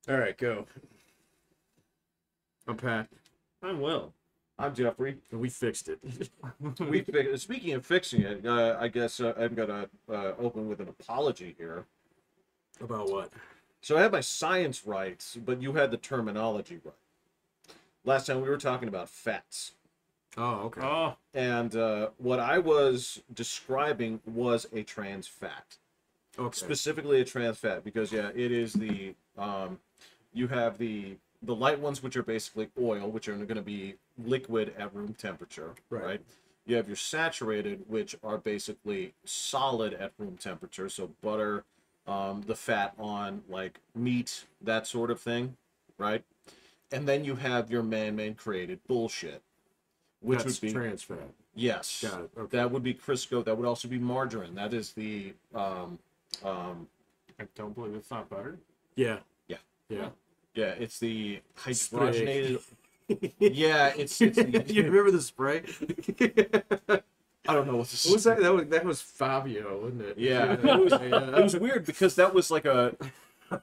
All right, go. I'm Pat. I'm Will. I'm Jeffrey. And we fixed it. Speaking of fixing it, I guess I'm gonna open with an apology here. About what? So I had my science right, but you had the terminology right. Last time we were talking about fats, Oh, okay. Oh, and what I was describing was a trans fat, Okay. specifically a trans fat, because yeah, it is the you have the light ones, which are basically oil, which are going to be liquid at room temperature, right? You have your saturated, which are basically solid at room temperature, so butter, the fat on like meat, that sort of thing, right? And then you have your man-made created bullshit, which That's would be trans fat. yes, Got it. Okay. that would be Crisco. That would also be margarine. That is the I don't believe it's not butter. Yeah. Yeah. Yeah. yeah, it's the Spray. hydrogenated. Yeah, it's the, You remember the spray? I don't know what this What was that? That was Fabio, wasn't it? Yeah, it was weird because that was like it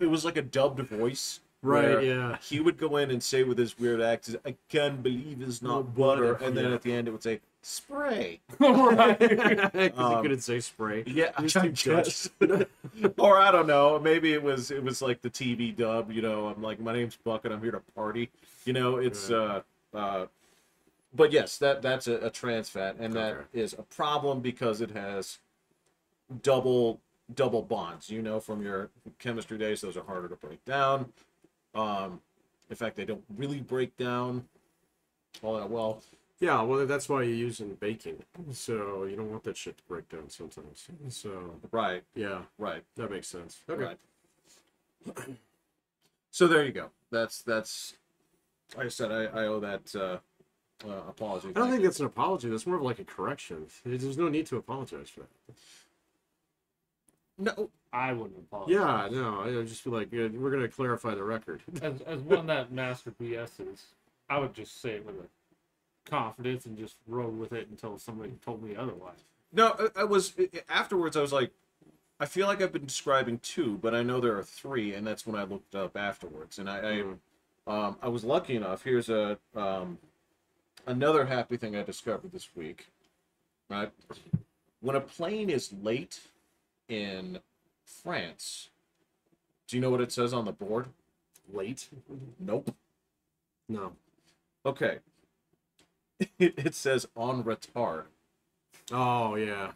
was like a dubbed voice. Right. where Yeah. He would go in and say with his weird accent, "I can't believe it's not Oh, butter," butter, and then yeah. at the end it would say spray. Because he couldn't say spray. Yeah, He was I too guess. Or I don't know. Maybe it was like the TV dub. You know, I'm like, my name's Buck and I'm here to party. You know, it's But yes, that's a trans fat, and that Okay. is a problem because it has double bonds. You know, from your chemistry days, those are harder to break down. In fact, they don't really break down all that well. Yeah, well, that's why you use in baking. So you don't want that shit to break down sometimes. So, Right, yeah, right, that makes sense. Okay. right. So there you go. That's like I said, I owe that apology. I don't think that's an apology. That's more of like a correction. There's no need to apologize for that. No. I wouldn't apologize. Yeah, no, I just feel like we're going to clarify the record. As one that master BS's, I would just say it with a confidence and just roll with it until somebody told me otherwise. No, I was afterwards. I was like, I feel like I've been describing two, but I know there are three, and that's when I looked up afterwards. And I was lucky enough. Here's another happy thing I discovered this week. Right, when a plane is late in France, do you know what it says on the board? Late? Nope. No. Okay. It says on retard. Oh, yeah.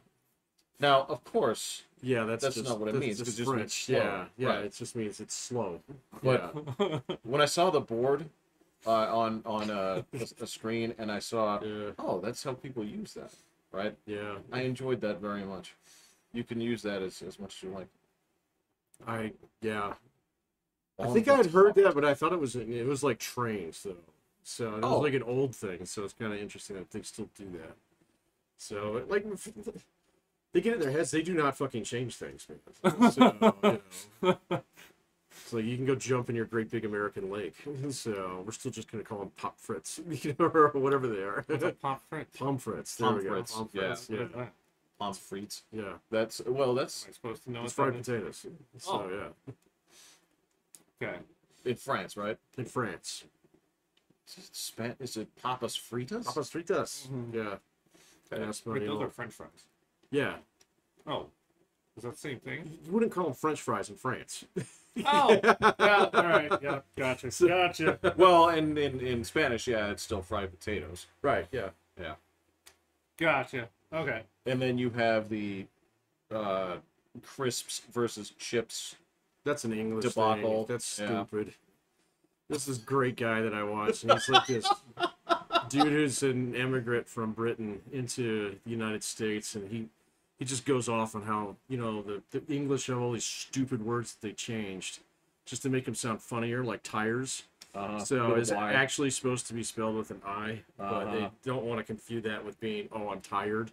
Now, of course, Yeah, that's just, not what it that's means. just It just means French. slow. Yeah, yeah, Right. it just means it's slow. But Yeah. when I saw the board on a screen, and I saw, Yeah. oh, that's how people use that, right? Yeah. I enjoyed that very much. You can use that as much as you like. Yeah. I On think I had retard. heard that, but I thought it was like trains though. So it was Oh. like an old thing. So it's kind of interesting that they still do that. So like they get in their heads. They do not fucking change things, man. So it's like you can go jump in your great big American lake. So we're still just gonna call them pop frits, or whatever they are. What's a pop French? Pommes There we go. Pommes frites, Pommes yeah. frites, What yeah. is that? Pommes frites. Yeah. That's Am I supposed to know It's what fried that is? potatoes. So Oh. yeah. Okay. in France, right? In France. Is it papas fritas? Papas fritas. Mhm. Yeah. Okay. Wait, those are French fries. Yeah. Oh. Is that the same thing? You wouldn't call them French fries in France. Oh! Yeah, alright. Yeah, gotcha. Gotcha. Well, in Spanish, yeah, it's still fried potatoes. Right, yeah. Yeah. Gotcha. Okay. And then you have the crisps versus chips. That's an English Debacle. thing. That's Yeah. stupid. This is great guy that I watched, and he's like this dude who's an immigrant from Britain into the United States, and he just goes off on how, the English have all these stupid words that they changed just to make them sound funnier, like tires. So with a it's Y. actually supposed to be spelled with an I, but they don't want to confuse that with being, oh, I'm tired.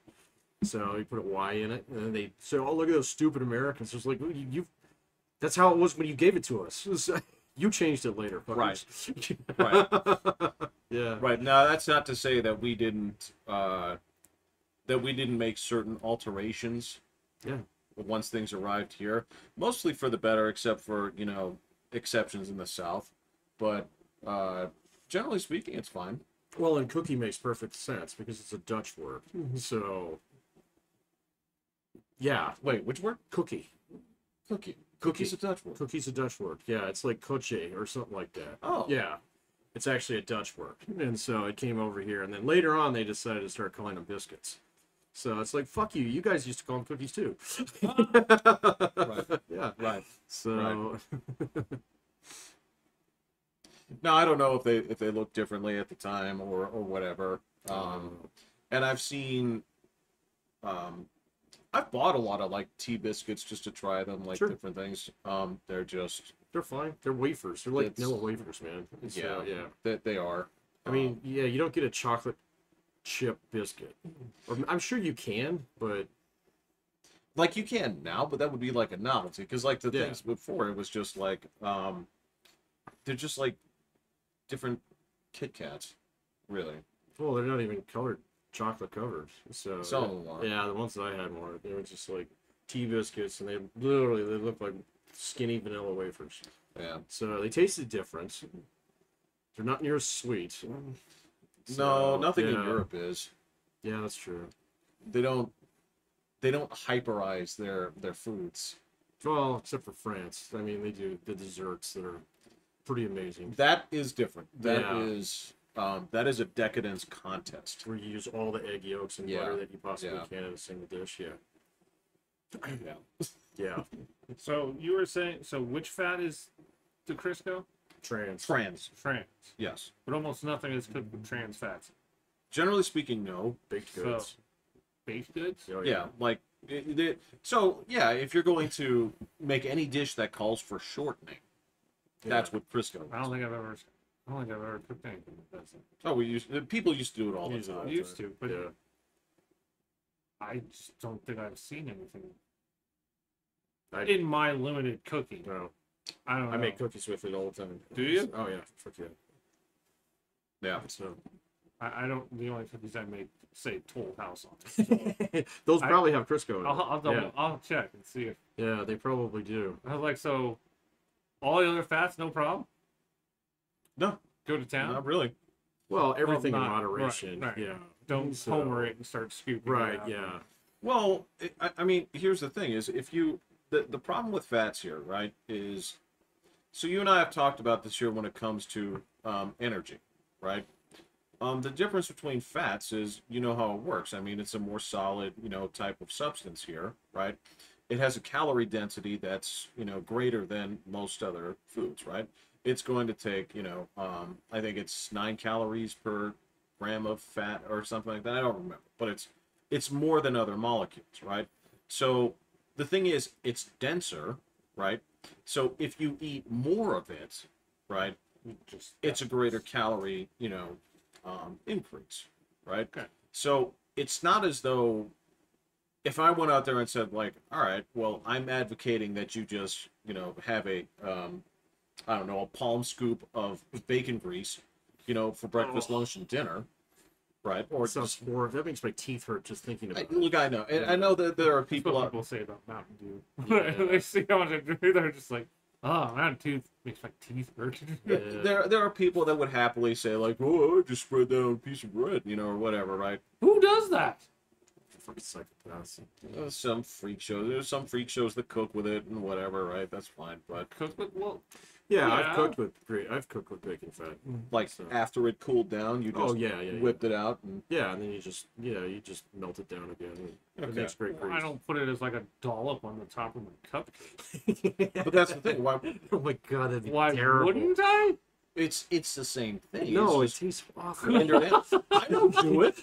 So you put a Y in it, and then they say, oh, look at those stupid Americans. It's like, well, that's how it was when you gave it to us. You changed it later. Right. fuckers. Right. Yeah. Right. Now, that's not to say that we didn't make certain alterations. Yeah. Once things arrived here, mostly for the better, except for exceptions in the South, but generally speaking, it's fine. Well, and cookie makes perfect sense because it's a Dutch word. So, yeah, Wait, which word? cookie. Cookie. Cookie. Cookie's a Dutch word. Cookie's a Dutch word. Yeah, it's like koche or something like that. Oh. Yeah. It's actually a Dutch word. And so it came over here. And then later on, they decided to start calling them biscuits. So it's like, fuck you. You guys used to call them cookies too. Right. Yeah. Right. So, Now I don't know if they look differently at the time or whatever. And I've seen, I've bought a lot of like tea biscuits just to try them, like Sure. different things. They're just they're fine. They're wafers. They're like It's- vanilla wafers, man. So, yeah. they are. I mean, yeah, you don't get a chocolate chip biscuit. Or, I'm sure you can, but like you can now, but that would be like a novelty because like the Yeah. things before it was just like they're just like different Kit Kats, really. well, they're not even colored chocolate covers. So Some of them are. yeah, the ones that I had were they were just like tea biscuits, and they look like skinny vanilla wafers. Yeah. So they tasted different. They're not near as sweet. No, So, nothing in yeah. Europe is. Yeah, that's true. They don't hyperize their foods. Well, except for France. I mean, they do the desserts that are pretty amazing. That is different. Yeah. That is a decadence contest. Where you use all the egg yolks and Yeah, butter that you possibly yeah. can in a single dish. Yeah. Yeah. Yeah. So you were saying, so which fat is the Crisco? Trans. France. Trans. Yes. But almost nothing is cooked with trans fats. Generally speaking, no. Baked So- goods. Baked goods? Oh, Yeah, like so. Yeah, if you're going to make any dish that calls for shortening, that's what Crisco. I don't think I've ever cooked anything with that. Oh, people used to do it all the Use it all time. the Used to, but Yeah. I just don't think I've seen anything I- in my limited cooking. No. I don't know. I make cookies with it all the time. Do you? Oh yeah, fuck yeah. Yeah. So I don't. The only cookies I make say Toll House on it. those I- probably have Crisco in it. I'll double. Yeah. I'll check and see if. Yeah, they probably do. I was like, so all the other fats, no problem. No, Go to town. not really. Well, everything not- in moderation. right, right. Yeah. Don't So- homer it and start scooping. it Right. out. Yeah. Well, I mean, here's the thing: is if you the problem with fats here, right? Is so you and I have talked about this here when it comes to energy, right? The difference between fats is you know how it works. I mean, it's a more solid, type of substance here, right? It has a calorie density that's greater than most other foods, right? It's going to take I think it's 9 calories per gram of fat or something like that. I don't remember, but it's more than other molecules, right? So the thing is, it's denser, right? So if you eat more of it, right, Just it's a greater calorie, increase, right? Okay. So it's not as though if I went out there and said like, all right, well, I'm advocating that you just, have a, I don't know, a palm scoop of bacon grease, for breakfast, lunch, and dinner, right? Or Sounds horrible. That makes my teeth hurt just thinking about it. look, I know, and I know that there are That's people what out. people say about Mountain Dew. Yeah. They see how much I drink, they're just like, oh, Mountain Dew makes my teeth hurt. Yeah. There are people that would happily say like, oh, I just spread that on a piece of bread, or whatever, right? Who does that? Fucking psychopaths. Some freak shows. There's some freak shows that cook with it and whatever, right? That's fine. But Cook with, well, Yeah, Yeah. I've cooked with bacon fat. like So- after it cooled down, you just Oh yeah, yeah, yeah. whipped it out and Yeah, and then you just melt it down again. It Okay. makes great grease. I don't put it as like a dollop on the top of my cupcake. but that's the thing. Why Oh my god, that'd be Why terrible. wouldn't I? it's the same thing. No, it it's tastes just awful. rendered in. I don't do it.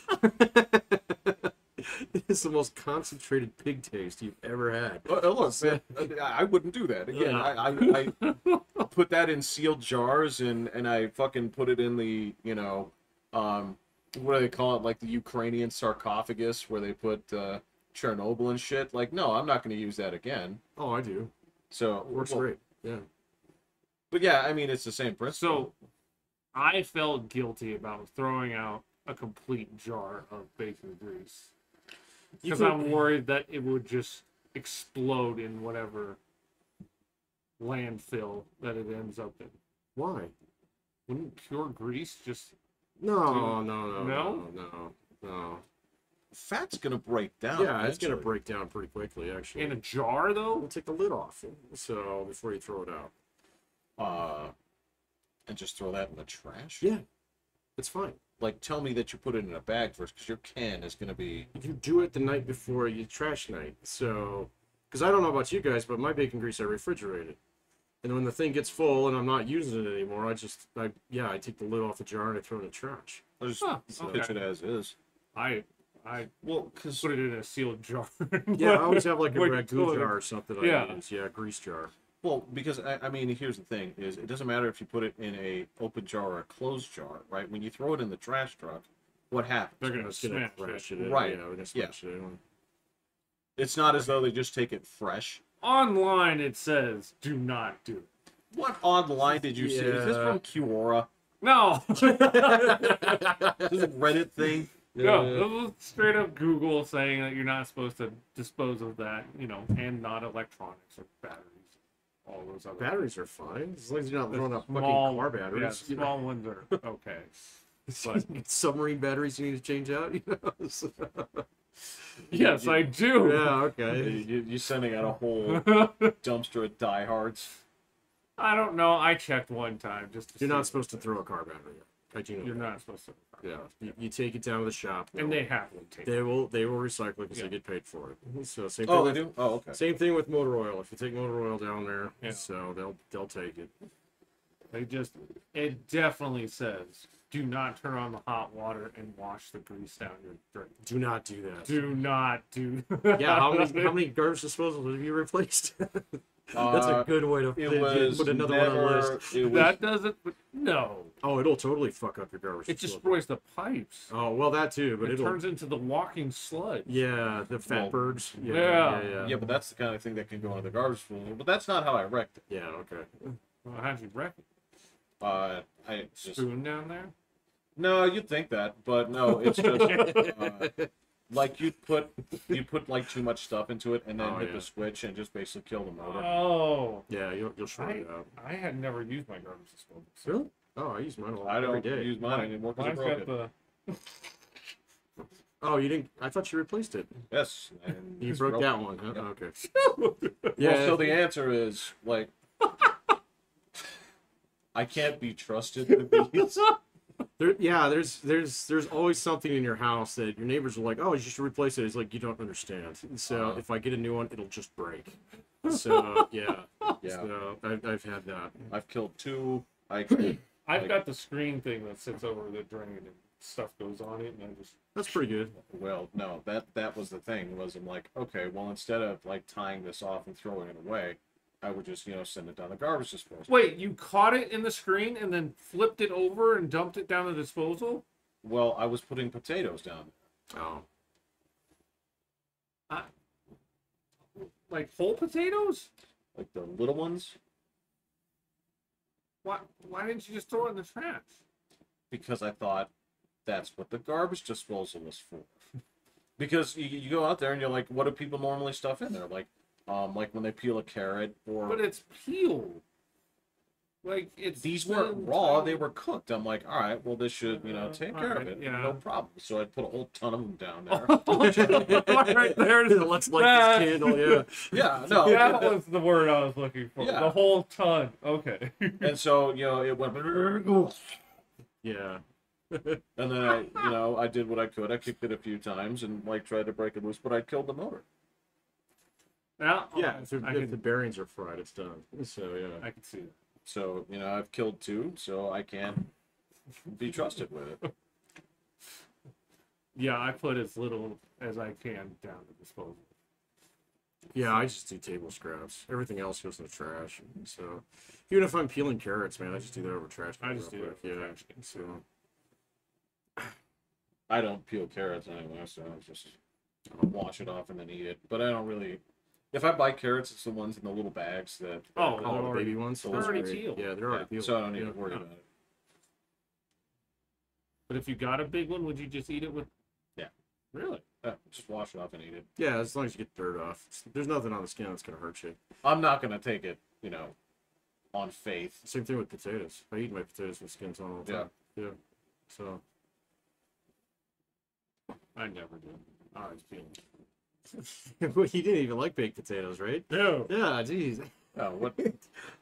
It's the most concentrated pig taste you've ever had. Look, man, I wouldn't do that. Again, Yeah. I put that in sealed jars and I fucking put it in the, what do they call it? Like the Ukrainian sarcophagus where they put Chernobyl and shit. Like, no, I'm not going to use that again. Oh, I do. So, Works well, great. Yeah. But yeah, I mean, it's the same principle. So, I felt guilty about throwing out a complete jar of bacon grease. You Because could- I'm worried that it would just explode in whatever landfill that it ends up in. Why? Wouldn't pure grease just No, Dude, no, no, no? no, no. Fat's gonna break down. Yeah, it's gonna eventually. break down pretty quickly, actually. in a jar though? We'll take the lid off, so before you throw it out. And just throw that in the trash. Yeah, it's fine. Like, tell me that you put it in a bag first, because your can is gonna be. You do it the night before your trash night. So, because I don't know about you guys, but my bacon grease I refrigerate it, and when the thing gets full and I'm not using it anymore, I take the lid off the jar and I throw it in the trash. I just okay. pitch it as is. I Well, because put it in a sealed jar. Yeah, I always have like a Like, ragu jar or something. I use. Yeah, grease jar. because I mean, here's the thing: is it doesn't matter if you put it in a open jar or a closed jar, right? When you throw it in the trash truck, what happens? They're gonna It's gonna smash crash it. it in. Right. Yeah, we're gonna smash it in. It's not as though they just take it fresh. Online it says do not do it. What online did you see? Is this from Quora? No. This is a Reddit thing. No, it was straight up Google saying that you're not supposed to dispose of that, and not electronics or batteries. All those other Batteries are fine as long as you're not The throwing up fucking small- car batteries. Yeah, you know. small ones are okay. But Submarine batteries you need to change out. yes, I do. Yeah. Okay. You're sending out a whole dumpster of diehards. I don't know. I checked one time just to You're see. not supposed to throw a car battery. I do know You're that. not supposed to. Yeah. You take it down to the shop. And they happily take it. They will recycle it because Yeah. they get paid for it. So same thing. Oh, they with, do. Oh, okay. Same thing with motor oil. If you take motor oil down there, Yeah. so they'll take it. It definitely says do not turn on the hot water and wash the grease down your drink. Do not do that. Do not do. Yeah. How many garbage disposals have you replaced? That's a good way to put another one on the list. That doesn't. No. Oh, it'll totally fuck up your garbage. It disposal. destroys the pipes. Oh well, that too, but It it'll turns into the walking sludge. yeah, the fat Well, birds. yeah. Yeah, but that's the kind of thing that can go into the garbage disposal. But that's not how I wrecked it. Yeah, okay. Well, how'd you wreck it? I just Spoon down there? no, you'd think that, but no, it's just like you put like too much stuff into it and then Oh, hit yeah. the switch and just basically kill the motor. Oh. Yeah, you'll short it out. I had never used my garbage disposal. so- Really? Oh, I use mine I every don't day. use mine anymore because Mine's I broke got it. the. Oh, you didn't? I thought you replaced it. Yes, and You it's broke broke. that one, huh? Yep. Okay. Yeah. Well, so the answer is like I can't be trusted with these. There's always something in your house that your neighbors are like, oh, you should replace it. It's like you don't understand. So if I get a new one, it'll just break. So yeah. Yeah, So I've had that. I've killed two. I've got the screen thing that sits over the drain and stuff goes on it, and I just. That's pretty good. Well, no, that was the thing. Was I'm like, okay, well, instead of like tying this off and throwing it away, I would just send it down the garbage disposal. Wait, you caught it in the screen and then flipped it over and dumped it down the disposal? Well, I was putting potatoes down there. Oh. Like whole potatoes? Like the little ones, Why didn't you just throw it in the trash? because I thought that's what the garbage disposal was for. Because you go out there and you're like, what do people normally stuff in there? Like when they peel a carrot or. But it's peeled. Like it's. These weren't raw; they were cooked. I'm like, all right, well, this should take care of alright, it, yeah. no problem. So I put a whole ton of them down there. right there. Let's light this candle. Yeah. Yeah, no, That was the word I was looking for. Yeah. The whole ton. Okay. and so it went, Yeah. and then I did what I could. I kicked it a few times and like tried to break it loose, but I killed the motor. Now, Yeah. If I the can, bearings are fried, it's done. So yeah. I can see that. So I've killed two, so I can't be trusted with it. Yeah, I put as little as I can down the disposal. Yeah, I just do table scraps. Everything else goes in the trash. So even if I'm peeling carrots, man, I just do that over trash. I just do real that quick. over Yeah. trash can. So I don't peel carrots anyway, so I just wash it off and then eat it. But I don't really. If I buy carrots, it's the ones in the little bags that. Oh, oh, they're the already- baby ones. they're Those are already great. peeled. Yeah, they're already Yeah, peeled. so I don't need Yeah. to worry about it. But if you got a big one, would you just eat it with? Yeah. Really? Just wash it off and eat it. Yeah, as long as you get dirt off. There's nothing on the skin that's gonna hurt you. I'm not gonna take it, on faith. Same thing with potatoes. I eat my potatoes with skins on all the time. Yeah. So. I never do. I always peanut. Well, you didn't even like baked potatoes, right? No. Yeah, jeez. Oh, what?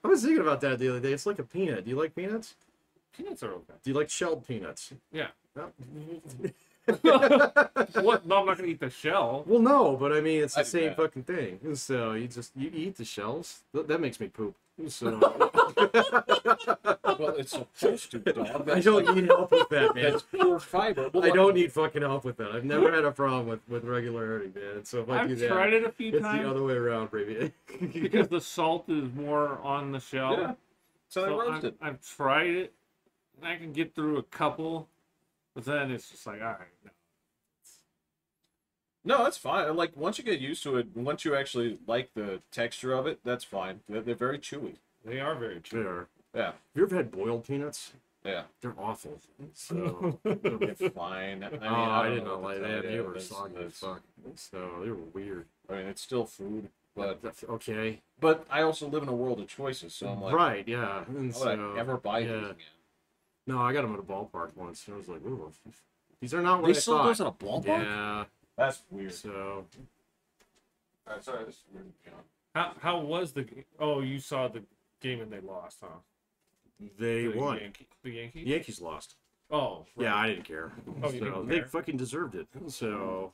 I was thinking about that the other day. It's like a peanut. Do you like peanuts? Peanuts are okay. Do you like shelled peanuts? Yeah. No. What? No, I'm not gonna eat the shell. Well, no, but I mean, it's the I do same that. fucking thing. So you eat the shells. That makes me poop. So Well, it's supposed to, dog. I don't need help with that, man. That's pure fiber. Well, I don't need fucking help with that. I've never had a problem with regularity, man. So if I do I've that, tried it a few it's times the other way around, baby. because the salt is more on the shell. Yeah. So they roast it. I've tried it. And I can get through a couple, but then it's just like, all right. No. No, that's fine. Like once you get used to it, once you actually like the texture of it, that's fine. They're very chewy. They are very They true. are. Yeah, Have you ever had boiled peanuts? yeah. They're awful. So They're fine. I mean, I did don't know not what like to that. tell They you. were That's- soggy as fuck. So they were weird. I mean, it's still food, but Okay. I also live in a world of choices, so I'm like, Right, yeah. And how would I ever buy these yeah. again? No, I got them at a ballpark once, and I was like, ooh, these are not what They I sold thought. those at a ballpark? Yeah. That's weird. So Alright, sorry, this is weird. How was the? Oh, you saw the game and they lost, huh? they The won. The Yankees. Yankees lost. Oh, right. Yeah, I didn't care. Oh, you So didn't they care? fucking deserved it. So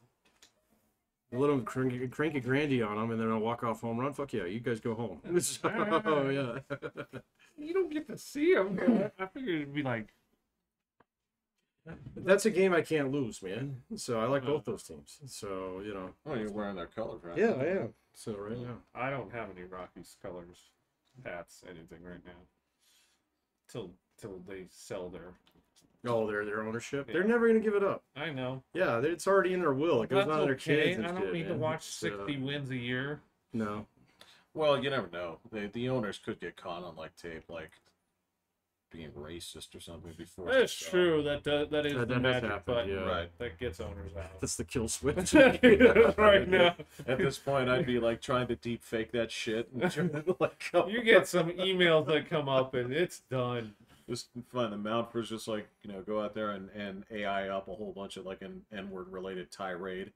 a little cranky grandy on them, and then I'll walk off home run. Fuck yeah, you guys go home. So, yeah. You don't get to see them. I figured it'd be like. That's a game I can't lose, man. So I like both those teams. So Oh, you're wearing their colors, right? Yeah, I am. So right now. I don't have any Rockies colors, hats, anything right now. Till they sell their. Oh, their ownership. Yeah. They're never gonna give it up. I know. Yeah, it's already in their will. It goes That's on their okay. kids. And I don't shit, need to man. watch So, 60 wins a year. No. Well, you never know. The owners could get caught on like tape, like being racist or something before. That's true. That is That the does magic happen, button yeah. Right. that gets owners out. That's the kill switch. Right now, At this point, I'd be like trying to deep fake that shit. And trying to, like, come you get some emails that come up and it's done. just find the mount for just like go out there and AI up a whole bunch of like an N-word related tirade,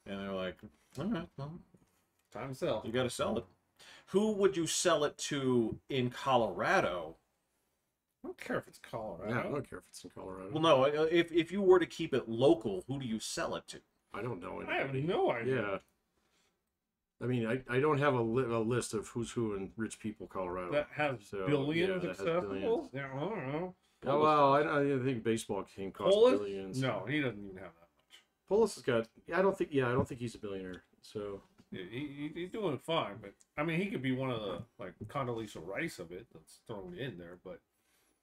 and they're like, all right, well, Time to sell. you got to sell it. Who would you sell it to in Colorado? I don't care if it's Colorado. Yeah, I don't care if it's in Colorado. Well, no. If you were to keep it local, who do you sell it to? I don't know I have anybody. no idea. Yeah. I mean, I don't have a list of who's who in rich people, Colorado. That has So, billions yeah, that has accessible. billions. Yeah, I don't know. Oh, well, I think baseball team costs Polis? billions. No, he doesn't even have that much. Polis has got. I don't think he's a billionaire. So He's doing fine, but I mean, he could be one of the like Condoleezza Rice of it that's thrown in there, but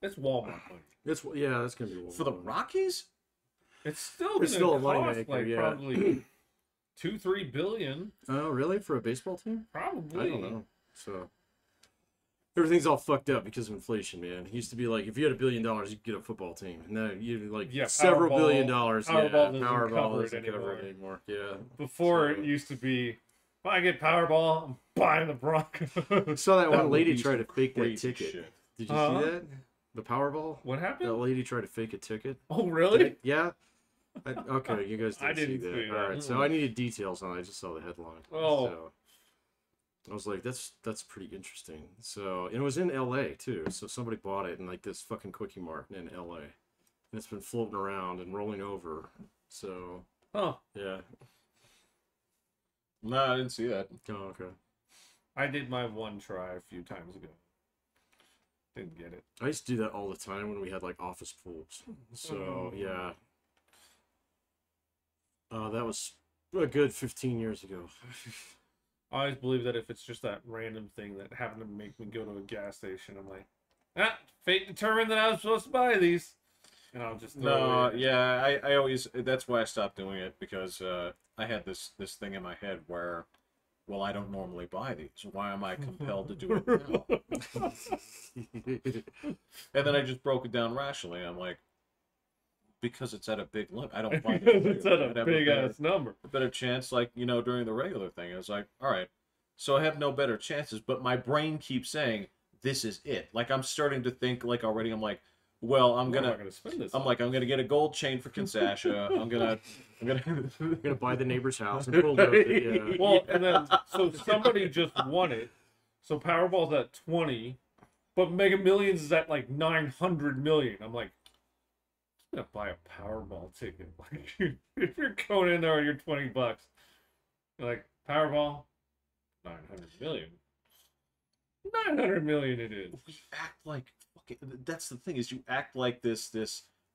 it's Walmart money. that's that's gonna be For the Rockies? It's still It's gonna still a money cost maker, like yeah. probably 2-3 billion, Oh, really? For a baseball team? probably. I don't know. So everything's all fucked up because of inflation, man. It used to be like if you had $1 billion, you could get a football team. Now you like Yeah, several Powerball- billion dollars. Powerball Yeah, doesn't Powerball cover it doesn't cover it anymore. anymore. Yeah. Before So- it used to be, if I get Powerball, I'm buying the Broncos. I saw that That one would lady be try to some fake that crazy ticket. shit. Did you Huh? see that? The Powerball? What That happened? lady tried to fake a ticket. Oh, really? Yeah. Okay, you guys I didn't see didn't that. see All that. right, so I needed details on it. I just saw the headline. Oh. So I was like, that's pretty interesting. So and it was in L.A. too. So somebody bought it in like this fucking quickie mart in L.A. and it's been floating around and rolling over. So Huh. yeah. No, I didn't see that. Oh, okay. I did my one try a few times ago. Didn't get it. I used to do that all the time when we had like office pools. So yeah. That was a good 15 years ago. I always believe that if it's just that random thing that happened to make me go to a gas station, I'm like, fate determined that I was supposed to buy these. And I'll just throw it No, away. yeah, I always. That's why I stopped doing it because I had this thing in my head where, well, I don't normally buy these. Why am I compelled to do it now? And then I just broke it down rationally. I'm like, because it's at a big limit. I don't buy Because it's at I'd a have big better, ass number. a better chance, like during the regular thing. I was like, all right, so I have no better chances, but my brain keeps saying, this is it. Like I'm starting to think like already. I'm like, well, I'm Where am I gonna. gonna spend this I'm on? like, I'm gonna get a gold chain for Kinshasa. I'm gonna. I'm gonna buy the neighbor's house and bulldoze it. Yeah. Well, and then so somebody just won it. So Powerball's at 20, but Mega Millions is at like 900 million. I'm like, I'm gonna buy a Powerball ticket. Like, if you're going in there on your 20 bucks, you're like, Powerball, 900 million. 900 million it is. You act like fucking. That's the thing is you act like this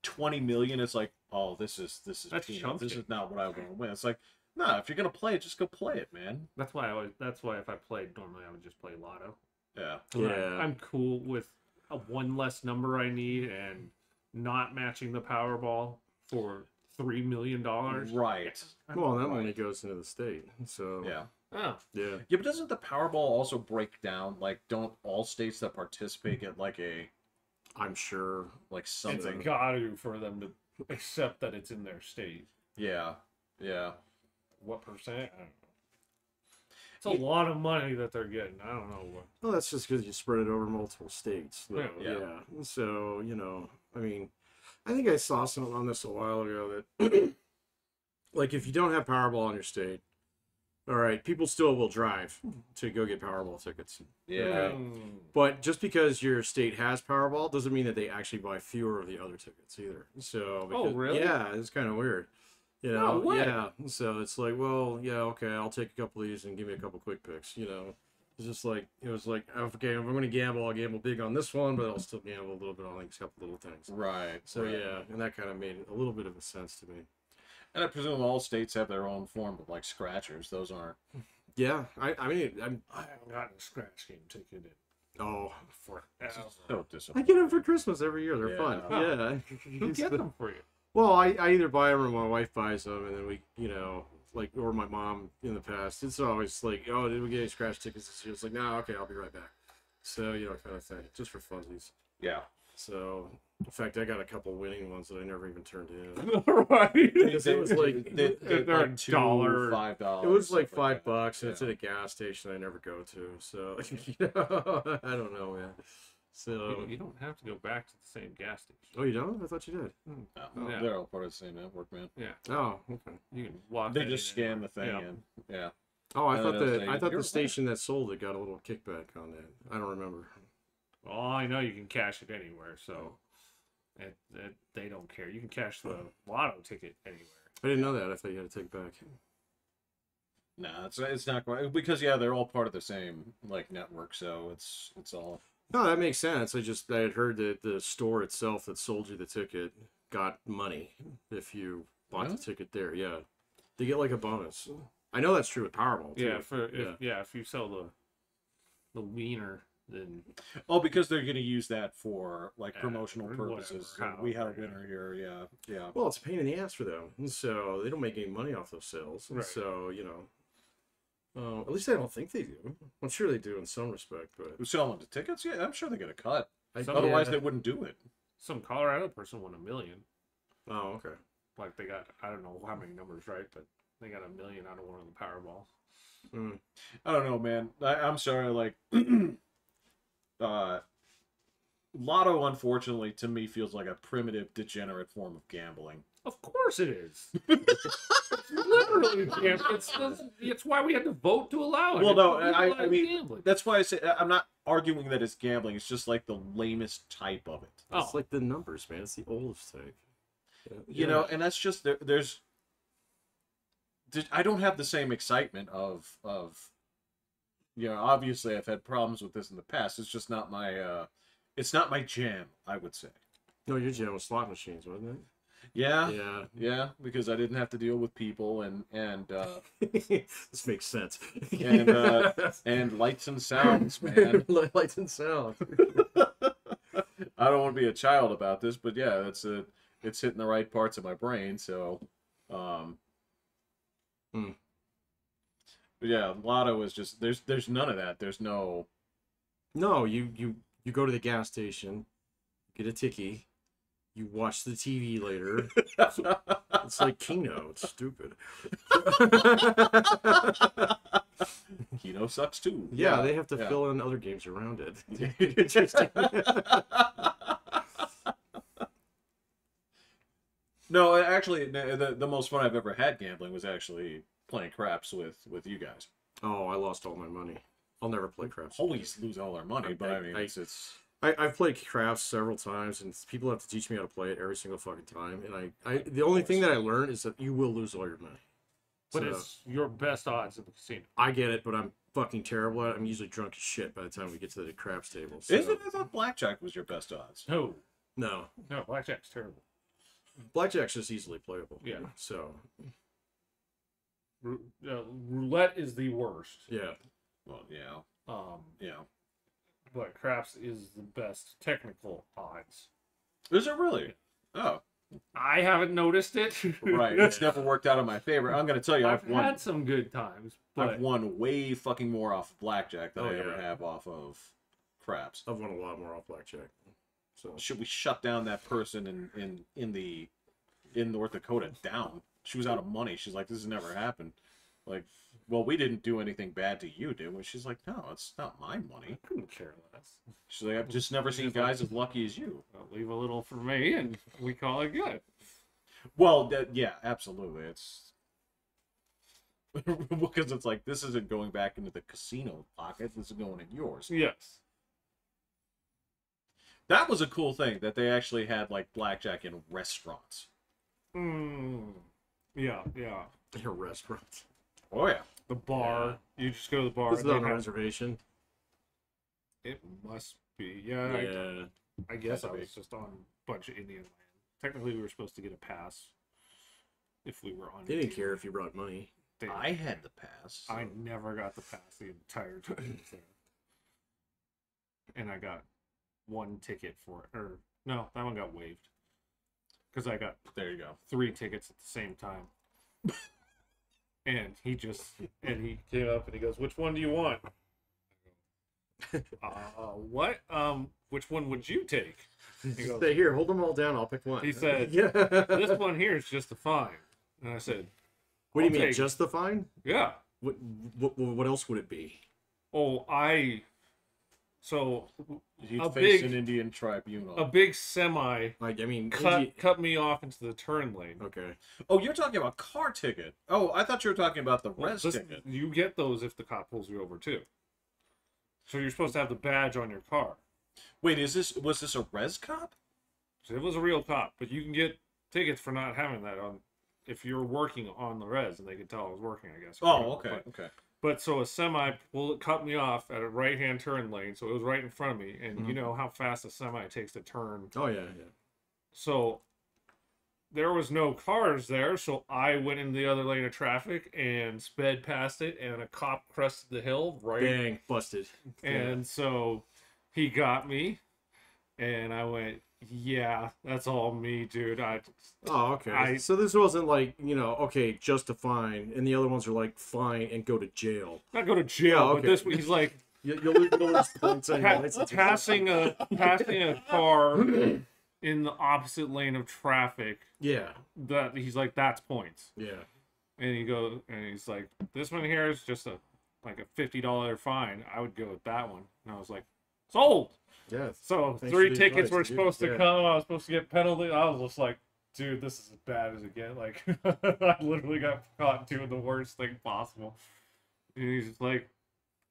20 million. It's like, oh, this is That's peanuts. chunky. This is not what I want to win. It's like, nah, if you're gonna play it, just go play it, man. That's why if I played normally I would just play Lotto. Yeah. Yeah. I'm cool with a one less number I need and not matching the Powerball for $3 million. Right. Well, that money goes into the state. So Yeah. Oh, yeah. Yeah, but doesn't the Powerball also break down? Like, don't all states that participate get like a I'm sure. like it's something? got to for them to accept that it's in their state. Yeah. Yeah. What percent? I don't know. It's a lot of money that they're getting. I don't know what. Well, that's just because you spread it over multiple states. Though. Yeah. Yeah. So, I mean, I think I saw something on this a while ago that, like, if you don't have Powerball in your state, all right, people still will drive to go get Powerball tickets. Yeah. But just because your state has Powerball doesn't mean that they actually buy fewer of the other tickets either. So, Oh, really? Yeah, it's kind of weird. No way. Yeah. So it's like, well, yeah, okay, I'll take a couple of these and give me a couple quick picks. It's just like it was like, okay, if I'm going to gamble, I'll gamble big on this one, but I'll still gamble a little bit on like a couple little things. Right. So right. yeah, and that kind of made a little bit of a sense to me. And I presume all states have their own form of like scratchers. Those aren't. Yeah, I mean, I haven't gotten a scratch game ticket in oh, forever. So I disappointing. get them for Christmas every year. They're fun. Yeah. Yeah. Who get them for you? Well, I either buy them or my wife buys them, and then we, like, or my mom in the past. It's always like, oh, did we get any scratch tickets this year? It's like, no, okay, I'll be right back. So, kind of thing, just for funsies. Yeah. So, in fact, I got a couple winning ones that I never even turned in. Right. Because it was like, They're They're like $1, $5. it was like stuff that. $5, and it's Yeah. at a gas station I never go to. So, I don't know, man. So, You don't have to go back to the same gas station. oh, you don't? I thought you did. No, Yeah. They're all part of the same network, man. Yeah, Oh, okay. you can walk. They in just and- scan the thing Yeah. in. Yeah. Oh, I No, thought no, the they- I thought you're the station that sold it got a little kickback on that. I don't remember. Well, I know you can cash it anywhere, so they don't care. You can cash the lotto ticket anywhere. I didn't know that. I thought you had to take it back. Nah, it's not quite because they're all part of the same like network, so it's all. No, that makes sense. I had heard that the store itself that sold you the ticket got money if you bought Really? the ticket there. Yeah, they get like a bonus. I know that's true with Powerball. Too. Yeah, if you sell the wiener, then Oh, because they're gonna use that for like Yeah, promotional or purposes. whatever, We had a however, winner here. Yeah. Well, it's a pain in the ass for them, and so they don't make any money off those sales. And Right. so at least I don't think they do. I'm sure they do in some respect, but Who's selling the tickets? Yeah, I'm sure they get a cut. Some- Otherwise, yeah. they wouldn't do it. some Colorado person won $1 million. Oh, okay. Like they got, I don't know how many numbers right, but they got $1 million out of one of the Powerballs. Mm. I don't know, man. I'm sorry. Like, Lotto, unfortunately, to me, feels like a primitive, degenerate form of gambling. Of course it is. It's literally gambling. It's why we had to vote to allow it. Well, no, It's I legalized mean, gambling. that's why I say I'm not arguing that it's gambling. It's just like the lamest type of it. It's Oh. like the numbers, man. It's the oldest type. Yeah. You know, and that's just there's I don't have the same excitement of obviously I've had problems with this in the past. It's just not my it's not my jam, I would say. No, your jam was slot machines, wasn't Yeah. it? Yeah, because I didn't have to deal with people and This makes sense. and lights and sounds, man. Lights and sound. I don't want to be a child about this, but yeah, it's hitting the right parts of my brain, so But yeah, Lotto is just there's none of that. There's no No, you go to the gas station, get a ticky, You watch the TV later. It's like Keno. It's stupid. Keno sucks too. Yeah, they have to fill in other games around it. Interesting. No, actually, the most fun I've ever had gambling was actually playing craps with you guys. Oh, I lost all my money. I'll never play craps. Always lose all our money, but I mean, it's... I've played craps several times, and people have to teach me how to play it every single fucking time. And the only thing that I learned is that you will lose all your money. But it's your best odds at the casino. I get it, but I'm fucking terrible at it. I'm usually drunk as shit by the time we get to the craps table. So. Is it? I thought blackjack was your best odds. No, blackjack's terrible. Blackjack's just easily playable. Yeah. So. Roulette is the worst. Yeah. Well, yeah. Yeah. But craps is the best technical odds. Is it really? Oh. I haven't noticed it. Right. It's never worked out in my favor. I'm going to tell you, I've had some good times. But... I've won way fucking more off of blackjack than I ever have off of craps. I've won a lot more off blackjack. So should we shut down that person in North Dakota down? She was out of money. She's like, this has never happened. Like, well, we didn't do anything bad to you, did we? She's like, no, it's not my money. I couldn't care less. She's like, I've just never seen guys as lucky as you. I'll leave a little for me, and we call it good. Well, yeah, absolutely. It's because it's like, this isn't going back into the casino pocket. This is going in yours. Yes. That was a cool thing that they actually had like blackjack in restaurants. Yeah. Your restaurants. Oh yeah. The bar. Yeah. You just go to the bar. This is on a reservation. It must be. Yeah. I guess I was just on a bunch of Indian land. Technically, we were supposed to get a pass if we were on. They didn't care if you brought money. I had the pass. So. I never got the pass the entire time. And I got one ticket for it. Or, no, that one got waived. Because I got, there you go, 3 tickets at the same time. And he came up and he goes, which one do you want? What? Which one would you take? He goes, say, here, hold them all down. I'll pick one. He said, this one here is just a fine. And I said, what do you mean, just the fine? Yeah. What else would it be? He faced an Indian tribunal. A big semi. Like, I mean, cut me off into the turn lane. Okay. Oh, you're talking about car ticket. Oh, I thought you were talking about the res ticket. You get those if the cop pulls you over too. So you're supposed to have the badge on your car. Wait, was this a res cop? So it was a real cop, but you can get tickets for not having that on if you're working on the res, and they can tell I was working, I guess. Oh, okay, okay. But so a semi cut me off at a right-hand turn lane, so it was right in front of me, and you know how fast a semi takes to turn. Oh yeah. So there was no cars there, so I went in the other lane of traffic and sped past it, and a cop crested the hill right. Bang, busted. And so he got me, and I went, yeah, that's all me, dude. Oh, okay. So this wasn't like, okay, just a fine, and the other ones are like fine and go to jail. Not go to jail, but this he's like you'll lose points on your license. Passing a car in the opposite lane of traffic. Yeah. That he's like, that's points. Yeah. And he's like, this one here is just a $50 fine. I would go with that one. And I was like, sold. Yeah. So 3 tickets were supposed to come. I was supposed to get penalty. I was just like, dude, this is as bad as it gets. Like, I literally got caught doing the worst thing possible. And he's just like,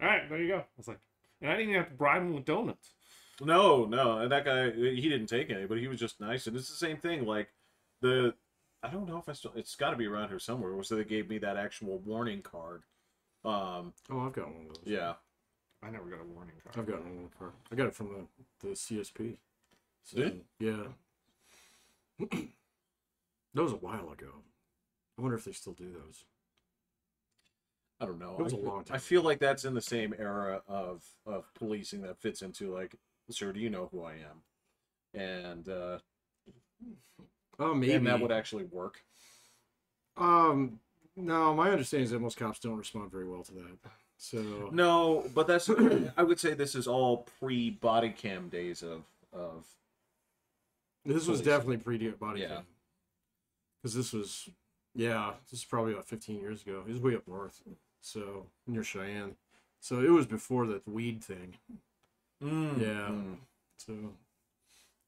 all right, there you go. I was like, and I didn't even have to bribe him with donuts. No, and that guy, he didn't take any, but he was just nice. And it's the same thing. Like I don't know if it's got to be around here somewhere. So they gave me that actual warning card. I've got one of those. Yeah. I never got a warning card. I've got one card. I got it from the CSP. So, Did? Yeah. That was a while ago. I wonder if they still do those. I don't know. It was a long time. I feel like that's in the same era of policing that fits into like, sir, do you know who I am? And maybe. And that would actually work. No, my understanding is that most cops don't respond very well to that. So no, but that's I would say this is all pre-body cam days of This was definitely pre-body Yeah. cam. Because this is probably about 15 years ago. It was way up north, so near Cheyenne. So it was before the weed thing. Yeah. So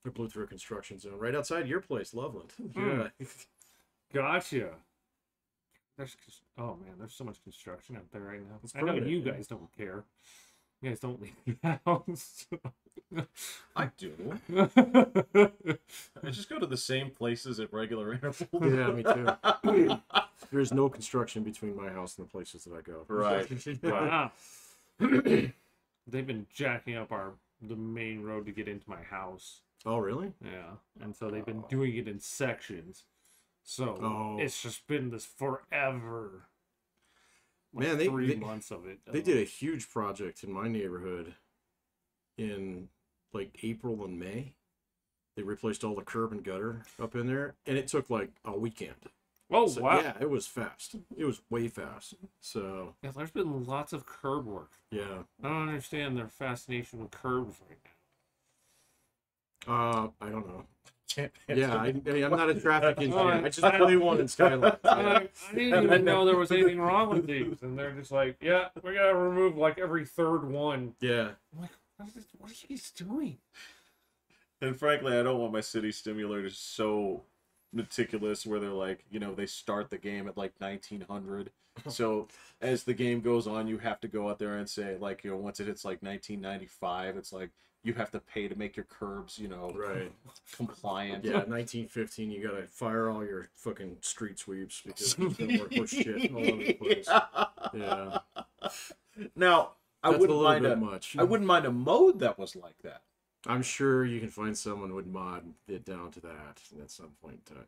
I blew through a construction zone right outside your place, Loveland. Yeah. Gotcha. There's so much construction out there right now. I know permanent, you guys don't care. You guys don't leave the house. I do. I just go to the same places at regular intervals. Yeah, me too. There's no construction between my house and the places that I go. Right. Wow. They've been jacking up the main road to get into my house. Oh, really? Yeah. And so they've been doing it in sections. So it's just been this forever. Like Man, 3 months of it. They did a huge project in my neighborhood in like April and May. They replaced all the curb and gutter up in there, and it took like a weekend. Oh, So, wow. Yeah, it was fast. It was way fast. So Yeah, there's been lots of curb work. yeah, I don't understand their fascination with curbs right now. I don't know. Yeah, I'm not a traffic engineer. I just really want in Skyline. I didn't even know there was anything wrong with these, and they're just like, yeah, we gotta remove like every third one. Yeah. I'm like, what are you guys doing? And frankly, I don't want my city simulators so meticulous where they're like, they start the game at like 1900. So as the game goes on, you have to go out there and say, like, once it hits like 1995, it's like you have to pay to make your curbs, Right. compliant. Yeah, 1915, you gotta fire all your fucking street sweeps because it's gonna work with shit all over the place. Yeah. Now, I That's wouldn't a little mind bit much. I wouldn't mind a mode that was like that. I'm sure you can find someone who would mod it down to that at some point in time.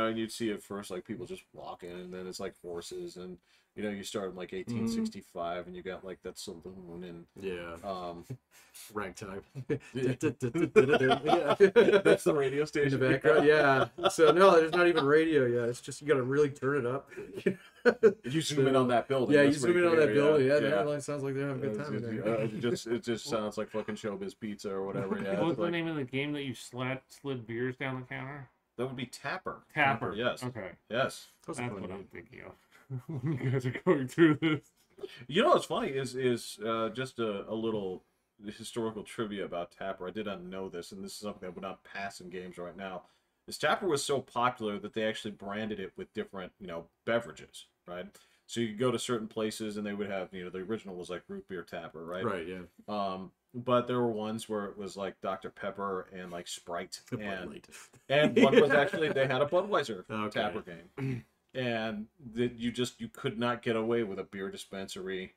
And you'd see at first like people just walking, and then it's like horses, and you start in like 1865, and you got like that saloon, and Yeah. Ragtime. Yeah. Yeah. That's the radio station In the background. Yeah. So no, there's not even radio yet. It's just you gotta really turn it up. You zoom in on that building. Yeah, you that's zoom in pretty on that clear, building. Yeah, yeah. that really sounds like they're having a good time in there. It just sounds like fucking Showbiz Pizza or whatever. Yeah, What was it's the like, name of the game that you slid beers down the counter? that would be Tapper. Tapper. Yes. Okay. Yes. That's That's a fun what I'm name. thinking of when you guys are going through this. You know what's funny is just a little historical trivia about Tapper. I did not know this, and this is something that would not pass in games right now. Is Tapper was so popular that they actually branded it with different, beverages, right? So you could go to certain places and they would have, the original was like root beer Tapper, right? Right, yeah. But there were ones where it was like Dr. Pepper and like Sprite, Bud and Light. one was actually they had a Budweiser Okay. Tapper game, and that you could not get away with a beer dispensary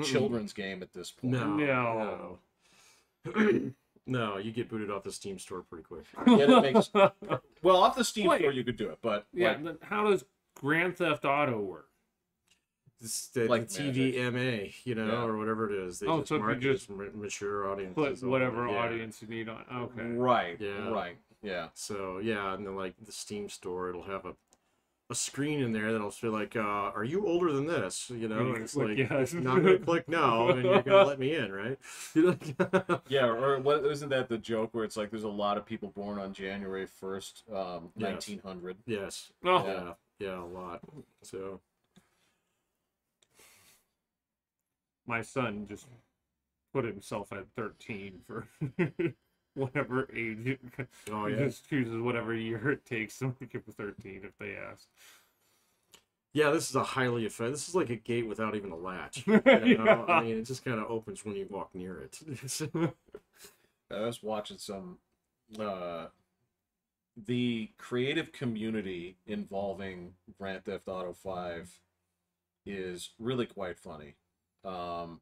children's game at this point. No. No. No, you get booted off the Steam store pretty quick. Yeah, that makes well off the Steam Wait. store you could do it, but Yeah, like, then how does Grand Theft Auto work? It's the Like TVMA, Yeah. or whatever it is. They Oh, just so if you market just it for mature audiences. Put whatever Yeah. audience you need on. Okay. right, Yeah. right, yeah. So yeah, and then like the Steam store, it'll have a screen in there that'll say like, "Are you older than this?" You And it's click like, yes. I'm not gonna click no, and you're gonna let me in, right? Yeah, or what isn't that the joke where it's like there's a lot of people born on January 1st, 1900. Yes. Oh. Yeah. Yeah, a lot. So My son just put himself at 13 for whatever age. oh He yeah. just chooses whatever year it takes to make him 13 if they ask. Yeah, this is a highly effective. This is like a gate without even a latch. Yeah. I mean, it just kind of opens when you walk near it. I was watching some the creative community involving Grand Theft Auto 5 is really quite funny. I'll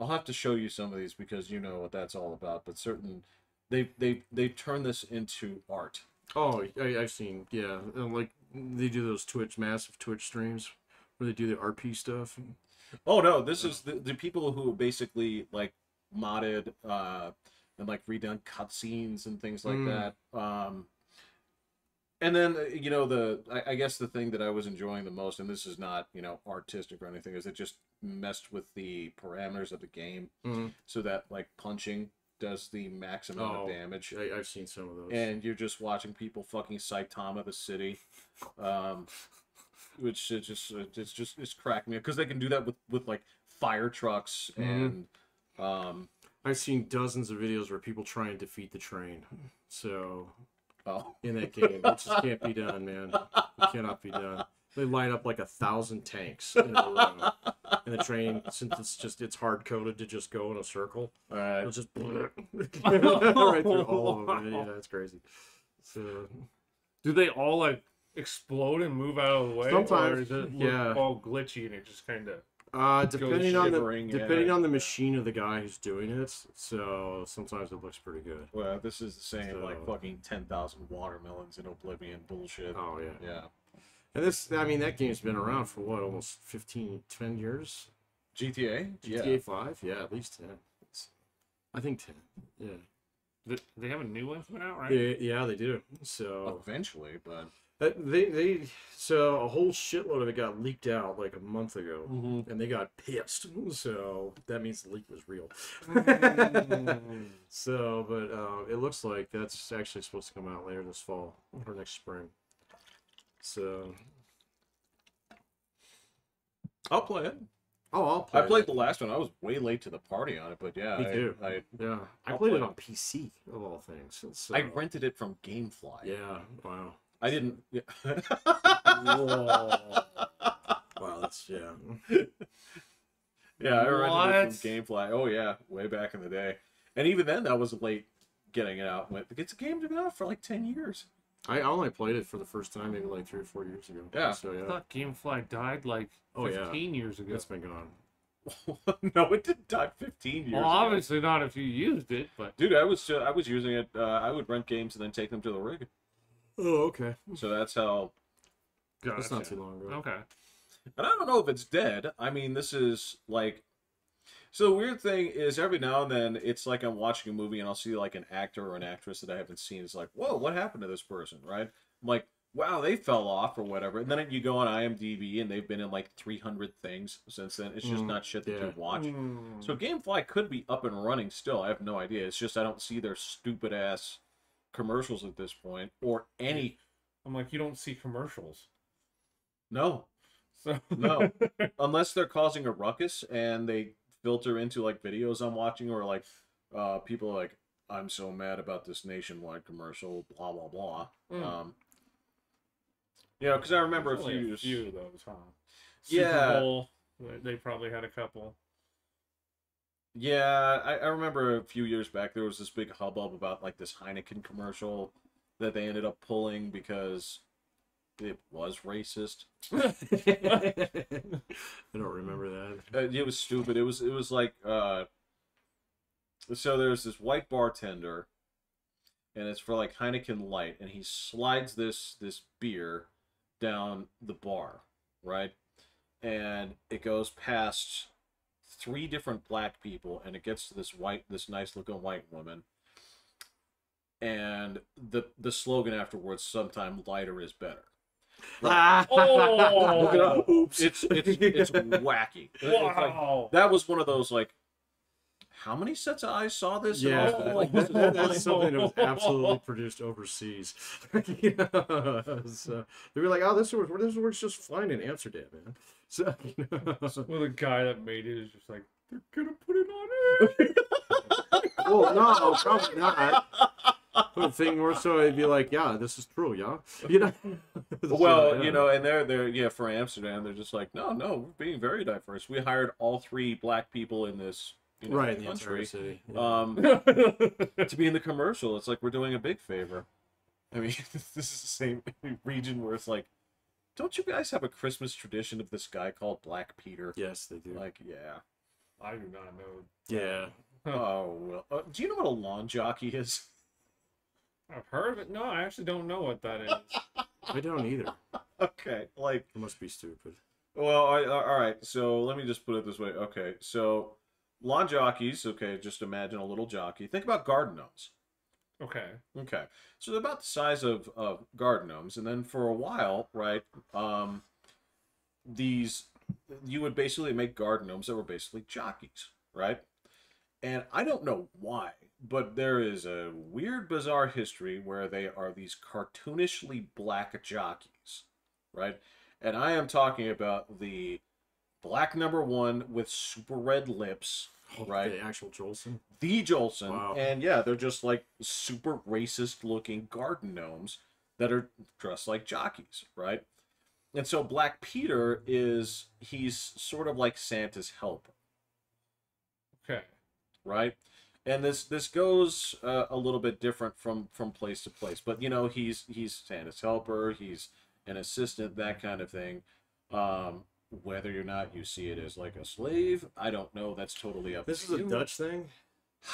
have to show you some of these because you know what that's all about. But they've turned this into art. Oh, I've seen, yeah, and like they do those massive Twitch streams where they do the RP stuff. Oh no, this is the people who basically like modded and like redone cutscenes and things like that. And then I guess the thing that I was enjoying the most, and this is not artistic or anything, is it just messed with the parameters of the game so that like punching does the max amount of damage. I've seen some of those. And you're just watching people fucking Saitama the city, which it's cracking me, because they can do that with like fire trucks and I've seen dozens of videos where people try and defeat the train. So in that game, it just can't be done, man. It cannot be done. They line up like 1,000 tanks in a row. And the train, since it's hard coded to just go in a circle, it'll just right through all of them. Yeah, that's crazy. So, do they all like explode and move out of the way? Sometimes, or is it all glitchy and it just kind of depending on the machine of the guy who's doing it. So sometimes it looks pretty good. Well, this is the same like fucking 10,000 watermelons in Oblivion bullshit. Oh yeah, yeah. And that game's been around for what, almost 10 years? GTA 5? Yeah, at least 10. I think 10. Yeah. They have a new one coming out, right? Yeah, they do. So eventually, but so a whole shitload of it got leaked out like a month ago, and they got pissed. So that means the leak was real. So, but it looks like that's actually supposed to come out later this fall or next spring. So I'll play it. Oh, I'll play I played the last one. I was way late to the party on it, but yeah, me too. I played it on PC of all things. So. I rented it from GameFly. Yeah, wow. I didn't. Wow, that's Yeah, I rented it from GameFly. Oh yeah, way back in the day, and even then, that was late getting it out. It's a game to be out for like 10 years. I only played it for the first time maybe like 3 or 4 years ago. Yeah. So, yeah. I thought GameFly died like 15 years ago. It's been gone. No, it didn't die 15 years ago. Well, obviously not if you used it, but... Dude, I was using it. I would rent games and then take them to the rig. Oh, okay. So that's how... That's not too long ago. Okay. And I don't know if it's dead. I mean, this is like... So the weird thing is every now and then it's like I'm watching a movie and I'll see like an actor or an actress that I haven't seen. It's like, whoa, what happened to this person, right? I'm like, wow, they fell off or whatever. And then you go on IMDb and they've been in like 300 things since then. It's just not shit that you watch. So GameFly could be up and running still. I have no idea. It's just I don't see their stupid ass commercials at this point or any. I'm like, you don't see commercials. No. So no. Unless they're causing a ruckus and they filter into like videos I'm watching or like people are like, I'm so mad about this nationwide commercial, blah blah blah. You know, because I remember a few of those, huh? Yeah. Super Bowl, they probably had a couple. Yeah, I remember a few years back there was this big hubbub about like this Heineken commercial that they ended up pulling because it was racist. I don't remember that. It was stupid. It was like so there's this white bartender, and it's for like Heineken Light, and he slides this beer down the bar, right? And it goes past 3 different black people, and it gets to this nice looking white woman. And the slogan afterwards, sometime lighter is better. Right. Oh, look it up. Oops. It's wacky. Wow. Like, that was one of those like, how many sets of eyes saw this? Yeah, like, that's something that was absolutely produced overseas. So they were like, "Oh, this works just fine in Amsterdam, man." So, well, the guy that made it is just like, they're gonna put it on it. Well, no, probably not. The thing more so, I'd be like, "Yeah, this is true, yeah." You know. Well, yeah. you know, and they're for Amsterdam, they're just like, no, we're being very diverse. We hired all 3 black people in this. You know, right, country, city. Yeah. To be in the commercial. It's like we're doing a big favor. I mean, this is the same region where it's like, don't you guys have a Christmas tradition of this guy called Black Peter? Yes, they do. Like, yeah. I do not know. Yeah. Oh, well. Do you know what a lawn jockey is? I've heard of it. No, I actually don't know what that is. I don't either. Okay, like... It must be stupid. Well, all right, so let me just put it this way. Okay, so... Lawn jockeys, okay, just imagine a little jockey. Think about garden gnomes. Okay. Okay. So they're about the size of garden gnomes. And then for a while, right, you would basically make garden gnomes that were basically jockeys, right? And I don't know why, but there is a weird, bizarre history where they are these cartoonishly black jockeys, right? And I am talking about the black number one with super red lips, right? The actual Jolson. The Jolson. Wow. And yeah, they're just like super racist looking garden gnomes that are dressed like jockeys, right? And so Black Peter he's sort of like Santa's helper. Okay. Right? And this goes a little bit different from place to place, but you know he's Santa's helper, he's an assistant, that kind of thing. Whether or not you see it as like a slave, I don't know. That's totally up This to is you. a Dutch thing.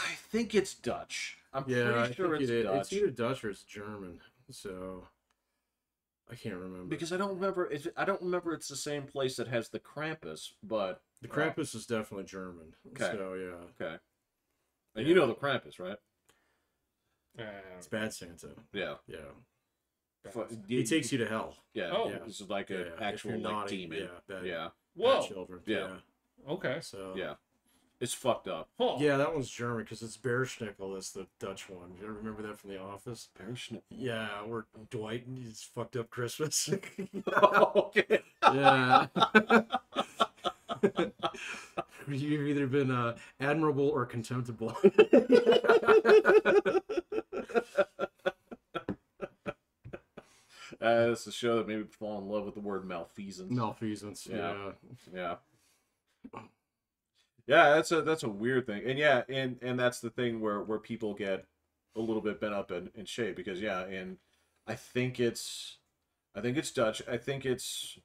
I think it's Dutch. I'm Yeah, pretty sure it's Dutch. It's either Dutch or it's German. So I can't remember because I don't remember. I don't remember it's the same place that has the Krampus, but the Krampus is definitely German. Okay. So yeah. Okay. And you know the Krampus, right? It's bad Santa. Yeah. Yeah. He takes you to hell. Yeah. Oh. Yeah. This is like an Yeah, if actual you're like naughty, demon. yeah, bad. Yeah. Whoa. Bad children. Yeah. Okay. So Yeah. It's fucked up. Huh. yeah, that one's German because it's Bearschnickel. That's the Dutch one. You remember that from The Office? Bearschnickel. Yeah, where Dwight is fucked up Christmas. Okay. Yeah. You've either been admirable or contemptible. It's a show that made me fall in love with the word malfeasance. Malfeasance. Yeah. Yeah. Yeah. Yeah, that's a weird thing. And yeah, and that's the thing where people get a little bit bent up in shape because yeah, and I think it's Dutch. I think it's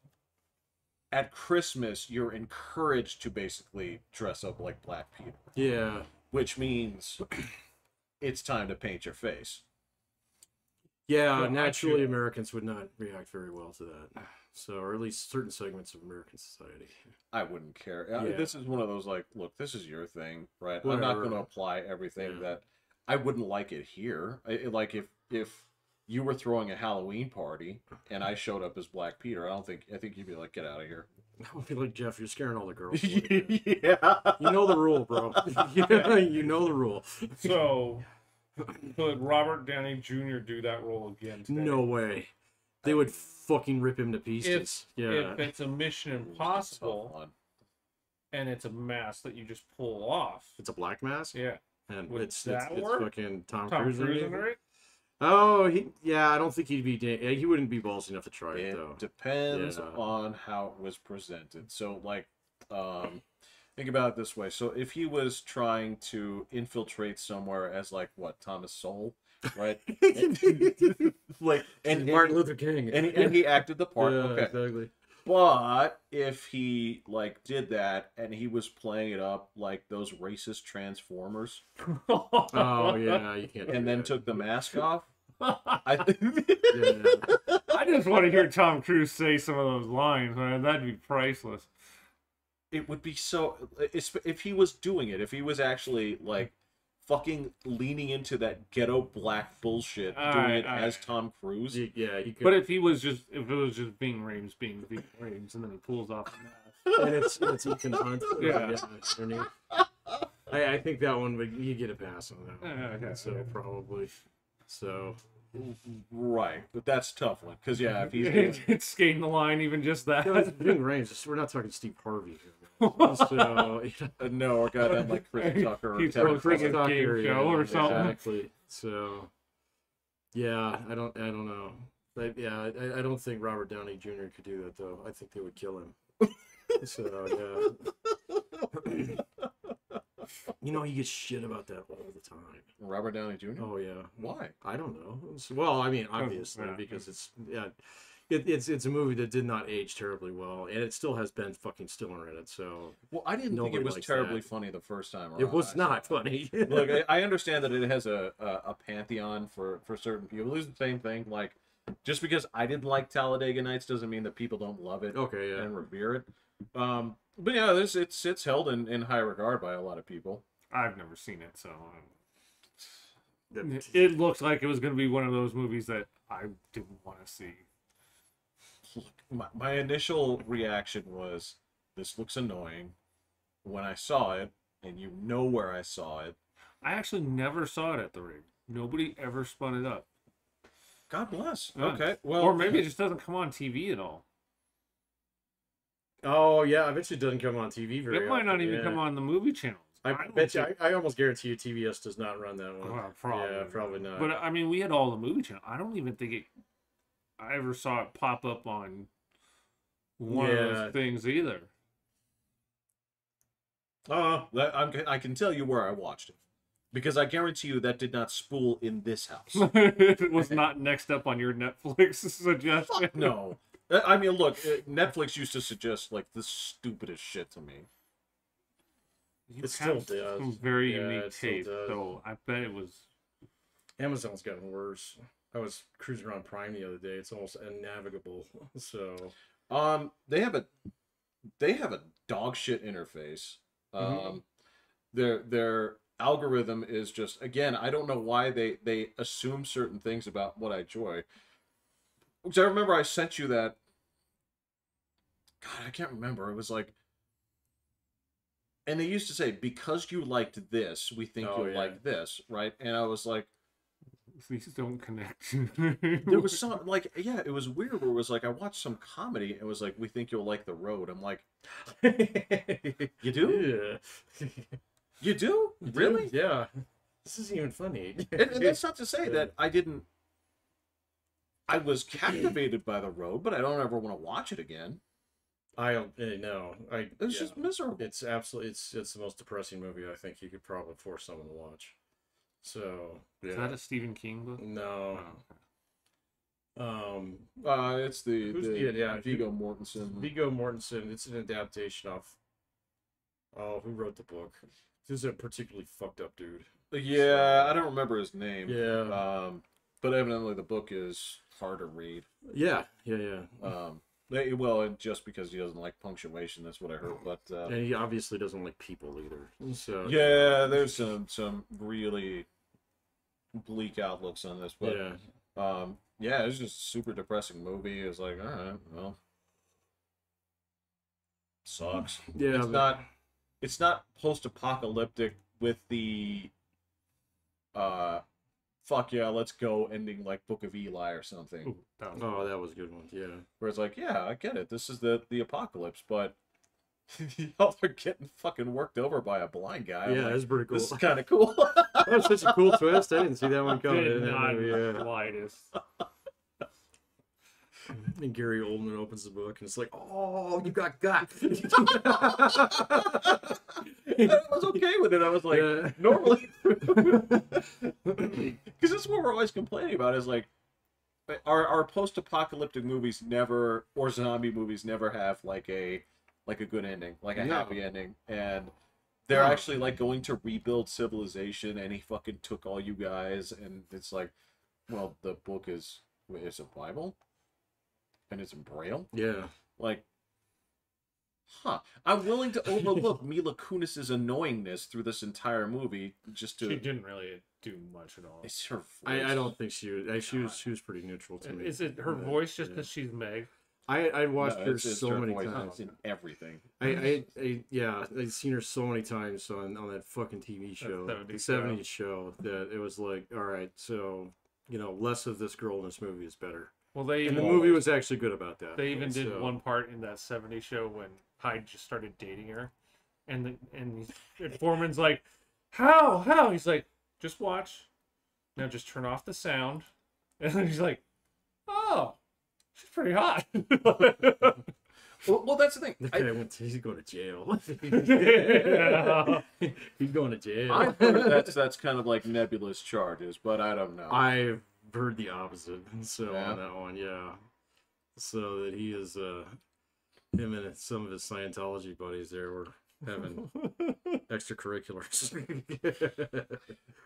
at Christmas you're encouraged to basically dress up like Black Peter. Yeah. Which means it's time to paint your face. Yeah, Well, naturally actually- Americans would not react very well to that. So, or at least certain segments of American society. I wouldn't care. Yeah. This is one of those like, look, this is your thing, right? I'm Whatever. not going to apply everything Yeah. that I wouldn't like it here. Like if you were throwing a Halloween party and I showed up as Black Peter, I think you'd be like, get out of here. I'll be like, Jeff, you're scaring all the girls. Yeah. You know the rule, bro. You know the rule. So, could Robert Downey Jr. do that role again today? No way. They would fucking rip him to pieces. Yeah. If it's a Mission Tough Impossible one. and it's a mask that you just pull off, It's a black mask. yeah, And Would it's that it's work? fucking Tom Tom Cruise. Cruise in it? Oh, I don't think he'd be. He wouldn't be ballsy enough to try it It though. depends Yeah. on how it was presented. So, like, think about it this way. So, if he was trying to infiltrate somewhere as, like, what, Thomas Sowell, right? Like, and Martin Luther King. and he acted the part. Yeah, Okay. exactly. But if he, like, did that and he was playing it up like those racist Transformers Oh yeah, you can't. and do then that. took the mask off, I Yeah. I just want to hear Tom Cruise say some of those lines, man. That'd be priceless. it would be so if he was doing it, if he was actually like fucking leaning into that ghetto black bullshit, doing it as Tom Cruise. Yeah, you could. But if it was just Ving Rhames being Ving Rhames, and then he pulls off the mask. and it's Ethan Hunt. Yeah. underneath. I think that one would you get a pass on that one. Yeah, okay. So probably. So Right, but that's a tough one because yeah, if he's doing, It's skating the line, even just that. Big range. We're not talking Steve Harvey here. So no, or got that like Chris Tucker or He's Kevin from Costner. freaking game show or something. Exactly. So yeah, I don't know. But yeah, I don't think Robert Downey Jr. could do that though. I think they would kill him. So yeah. You know, he gets shit about that all the time. Robert Downey Jr. Oh yeah. Why? I don't know. Well, I mean, obviously, yeah. because it's a movie that did not age terribly well, and it still has Ben fucking Stiller in it. So Well, I didn't think Nobody it was likes terribly that. funny the first time around. it was not funny. Look, I understand that it has a pantheon for certain people. It's the same thing. Like, just because I didn't like Talladega Nights doesn't mean that people don't love it Okay, yeah. and revere it. But yeah, it's held in high regard by a lot of people. I've never seen it, so it looked like it was going to be one of those movies that I didn't want to see. My initial reaction was, this looks annoying. When I saw it, and you know where I saw it, I actually never saw it at the rig. Nobody ever spun it up. God bless. Yeah. Okay, well, Or maybe it just doesn't come on TV at all. Oh yeah, I bet you it doesn't come on TV very often. It might not even come on the movie channels. I bet you. I almost guarantee you, TBS does not run that one. Well, probably. Yeah, probably not. But I mean, we had all the movie channels. I don't even think I ever saw it pop up on one of those things either. I can tell you where I watched it. Because I guarantee you that did not spool in this house. It was not next up on your Netflix suggestion. Fuck no. I mean, look, Netflix used to suggest, like, the stupidest shit to me. It still does. Some very unique taste, so I bet it was... Amazon's gotten worse. I was cruising around Prime the other day. It's almost unnavigable. So... They have a dog shit interface. Their algorithm is just, again, I don't know why they assume certain things about what I enjoy. Because I remember I sent you that. God, I can't remember. It was like, and they used to say, because you liked this, we think you'll like this, right? And I was like, these don't connect. there was some, like, yeah, it was weird where it was like, I watched some comedy and it was like, we think you'll like The Road. I'm like, you do? Yeah. You do? Really? Yeah. This isn't even funny. And that's not to say that I was captivated by The Road, but I don't ever want to watch it again. No. It's just miserable. It's absolutely, it's the most depressing movie I think you could probably force someone to watch. So, yeah. Is that a Stephen King book? No. It's the Viggo Mortensen. Viggo Mortensen. It's an adaptation of. Oh, who wrote the book? This is a particularly fucked up dude. Yeah, I don't remember his name. Yeah. But evidently the book is hard to read. Yeah. Well, and just because he doesn't like punctuation, that's what I heard. But and he obviously doesn't like people either. So yeah, there's some really bleak outlooks on this. But yeah, it's just a super depressing movie. It's like, all right, well, sucks. Yeah, it's not post-apocalyptic with the fuck yeah, let's go ending like Book of Eli or something. Ooh, that was a good one. Yeah. Where it's like, yeah, I get it. This is the apocalypse, but y'all are getting fucking worked over by a blind guy. Yeah, that's pretty cool. This is kind of cool. That was such a cool twist. I didn't see that one coming. the slightest. And Gary Oldman opens the book and it's like, oh, you got. I was okay with it. I was like, normally, because that's what we're always complaining about. Is like, our post-apocalyptic movies never, or zombie movies never have like a good ending, like a happy ending, and they're actually like going to rebuild civilization, and he fucking took all you guys, and it's like, well, the book is a Bible. And it's in Braille? Yeah. Like, I'm willing to overlook Mila Kunis's annoyingness through this entire movie just to... She didn't really do much at all. It's her voice. I don't think she was... She was pretty neutral to me. Is it her voice just because she's Meg? I watched her so many times. It's in everything. I've seen her so many times on that fucking TV show. The 70s show, that it was like, all right, so, less of this girl in this movie is better. Well, the movie was actually good about that. They even did one part in that 70s show when Hyde just started dating her, and Foreman's like, how? He's like, just watch. Now just turn off the sound, and then he's like, oh, she's pretty hot. Well, that's the thing. He's going to jail. He's going to jail. I've heard that's kind of like nebulous charges, but I don't know. I've heard the opposite. So on that one, so that he is him and some of his Scientology buddies there were having extracurriculars.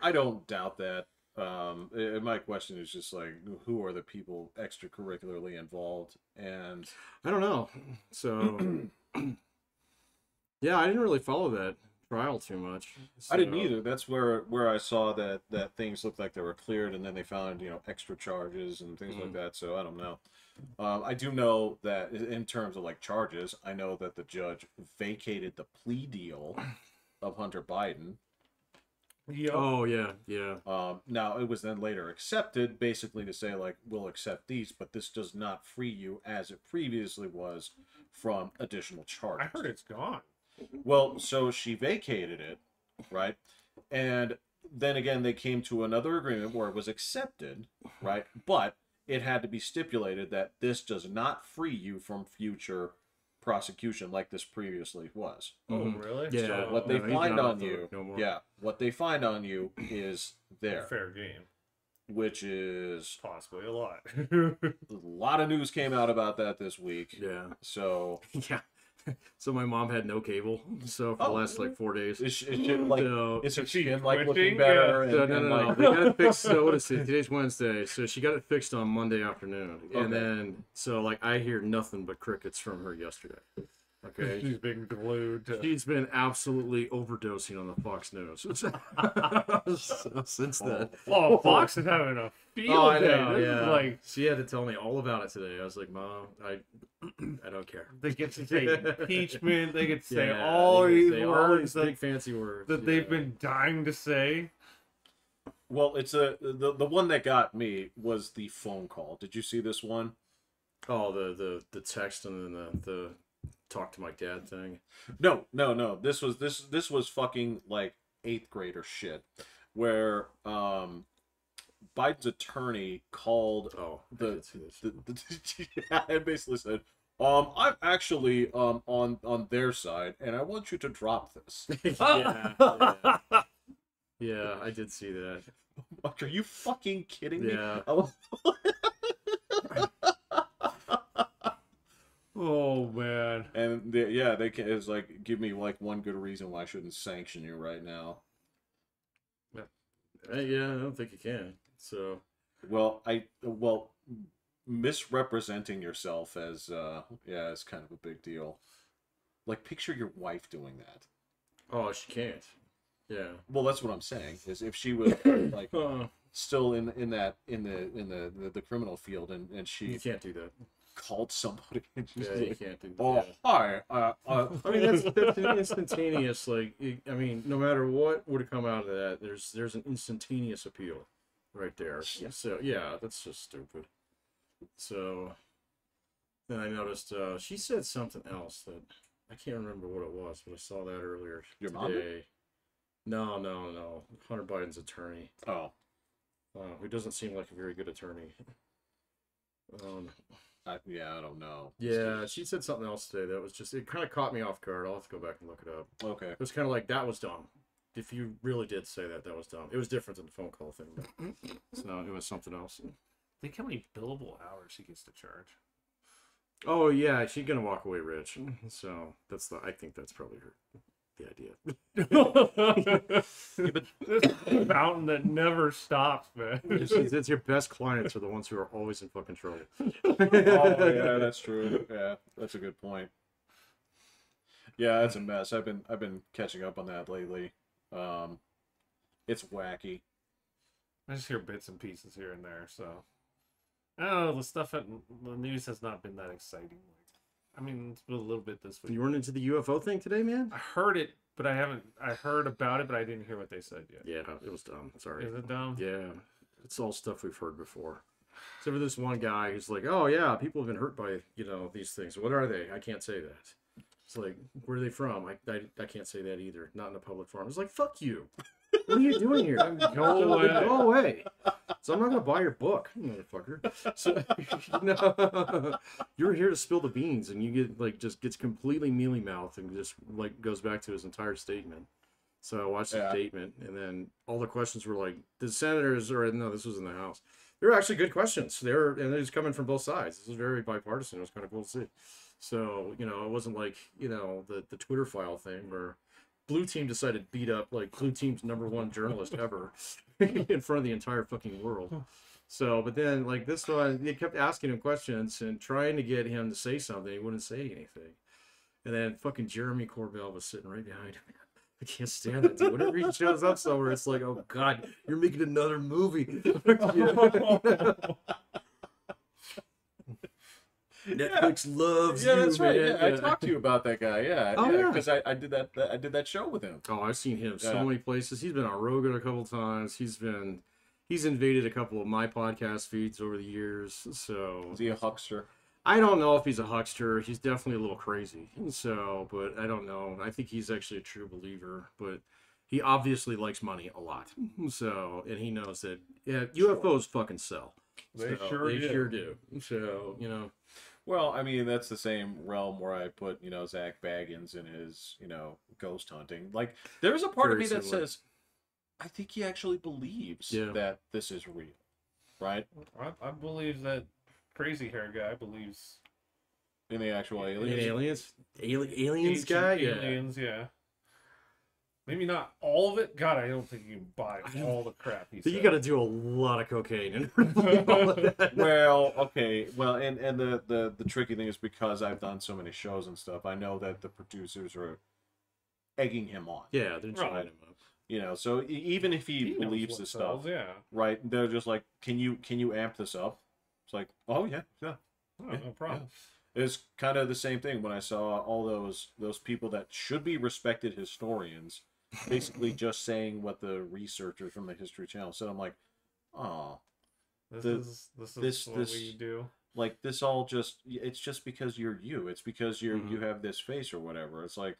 I don't doubt that. My question is just like, who are the people extracurricularly involved? And I don't know. So yeah, I didn't really follow that trial too much. So. I didn't either. That's where I saw that things looked like they were cleared, and then they found extra charges and things like that. So I don't know. I do know that in terms of like charges, I know that the judge vacated the plea deal of Hunter Biden. Yep. Oh yeah, yeah. Now it was then later accepted, basically to say like we'll accept these, but this does not free you as it previously was from additional charges. I heard it's gone. Well, so she vacated it, right? And then again, they came to another agreement where it was accepted, right? But it had to be stipulated that this does not free you from future prosecution like this previously was. Oh, really? Yeah. So what they No, he's find not on off the you, hook no more. yeah, what they find on you is there, Fair game. which is Possibly a lot. a lot of news came out about that this week. Yeah. So Yeah. So my mom had no cable, so for the last like 4 days. is she, like So, is her Is she skin like looking twitching? better? so And, no, and, no, no. like, They got it fixed. So what is it? Today's Wednesday. So she got it fixed on Monday afternoon, and Okay. then so like I hear nothing but crickets from her yesterday. Okay. She's been glued to... She's been absolutely overdosing on the Fox News so, since then. Oh, Fox is having a field Oh, I day. know, This is yeah. like, She had to tell me all about it today. I was like, Mom, I don't care. they get to say impeachment. They get to say Yeah, all they these say all words these that, big fancy words that they've been dying to say. well, it's the one that got me was the phone call. Did you see this one? Oh, the text and then the talk to my dad thing. No. This was fucking like 8th grader shit, where Biden's attorney called Oh, I the did see this. and basically said, I'm actually on their side, and I want you to drop this. yeah, yeah. Yeah, I did see that. Are you fucking kidding me? Yeah. Oh, man. And they can, it's like, give me like one good reason why I shouldn't sanction you right now. Yeah, I don't think you can. So Well, misrepresenting yourself as is kind of a big deal. Like, picture your wife doing that. oh, she can't. Yeah. Well, that's what I'm saying. Is if she was like still in the criminal field and You she can't do that. called somebody and she's Yeah, you like, can't do that. oh Yeah. hi, I mean, that's an instantaneous. Like, I mean, no matter what would have come out of that, there's an instantaneous appeal, right there. So yeah, that's just stupid. So then I noticed she said something else that I can't remember what it was, but I saw that earlier Your mom did? today. No. Hunter Biden's attorney, oh, who doesn't seem like a very good attorney. I don't know. Yeah, she said something else today that was just, it kind of caught me off guard. I'll have to go back and look it up. Okay. It was kind of like, that was dumb. If you really did say that, that was dumb. It was different than the phone call thing, but no, it was something else. Think how many billable hours he gets to charge. Oh yeah, she's gonna walk away rich. So I think that's probably the idea. This fountain that never stops, man. It's your best clients are the ones who are always in fucking trouble. Oh yeah, that's true. Yeah, that's a good point. Yeah, that's a mess. I've been catching up on that lately. It's wacky. I just hear bits and pieces here and there, so I don't know. The stuff at the news has not been that exciting. I mean, it's been a little bit this week. You weren't into the UFO thing today, man? I heard it, but I haven't. I heard about it, but I didn't hear what they said yet. Yeah, it was dumb. Sorry. Is it dumb? Yeah, it's all stuff we've heard before. Except for this one guy who's like, oh yeah, people have been hurt by, these things. What are they? I can't say that. It's like, where are they from? I can't say that either. Not in a public forum. It's like, fuck you. What are you doing here? Go away. Go away. So I'm not gonna buy your book, motherfucker. So you're here to spill the beans, and you get just gets completely mealy mouthed and just goes back to his entire statement. So I watched the statement, and then all the questions were like, the senators, or no, this was in the House. They were actually good questions. And it was coming from both sides. This was very bipartisan. It was kind of cool to see. So it wasn't like the Twitter file thing where Blue Team decided to beat up Blue Team's #1 journalist ever in front of the entire fucking world. So, but then this one, they kept asking him questions and trying to get him to say something. He wouldn't say anything. And then fucking Jeremy Corbell was sitting right behind him. I can't stand that dude. Whenever he shows up somewhere, it's like, oh god, you're making another movie. That Alex loves Yeah, you, that's right. man. Yeah, I talked to you about that guy. Yeah, Oh, yeah. because I did that show with him. Oh, I've seen him so Yeah. many places. He's been on Rogan a couple times. He's invaded a couple of my podcast feeds over the years. So Is he a huckster? I don't know if he's a huckster. He's definitely a little crazy. So, but I don't know. I think he's actually a true believer. But he obviously likes money a lot. So, and he knows that UFOs fucking sell. They So, sure they do. sure do. So, you know. Well, I mean, that's the same realm where I put, Zach Baggins in his, ghost hunting. Like, there's a part of Very me that similar. says, I think he actually believes Yeah. that this is real, right? I believe that crazy hair guy believes In the actual And aliens. aliens ancient guy? aliens, yeah. Maybe not all of it. God, I don't think you can buy all the crap he So said. you got to do a lot of cocaine in order to believe all of that. Well, okay. Well, and the tricky thing is because I've done so many shows and stuff, I know that the producers are egging him on. Yeah, they're trying Right. him up. So even if he knows believes what this sells, stuff, yeah. right? They're just like, can you amp this up? It's like, oh yeah. Oh, no problem. It's kind of the same thing when I saw all those people that should be respected historians basically just saying what the researchers from the History Channel said. I'm like, oh, This The- is this- what this- we do. like this all it's just because you're you. It's because you have this face or whatever. It's like,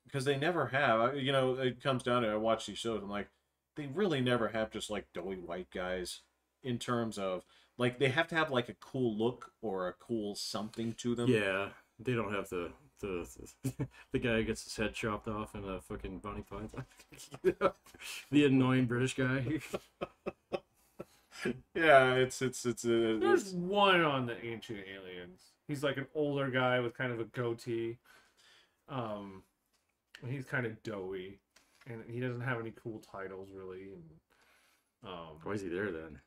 because they never have, it comes down to, I watch these shows, I'm like, they really never have just like doughy white guys in terms of, like, they have to have like a cool look or a cool something to them. Yeah, they don't have the guy who gets his head chopped off in a fucking Bonnie Python. The annoying British guy. Yeah, it's There's one on the Ancient Aliens. He's like an older guy with kind of a goatee. He's kind of doughy, and he doesn't have any cool titles really. And, Why is he there then?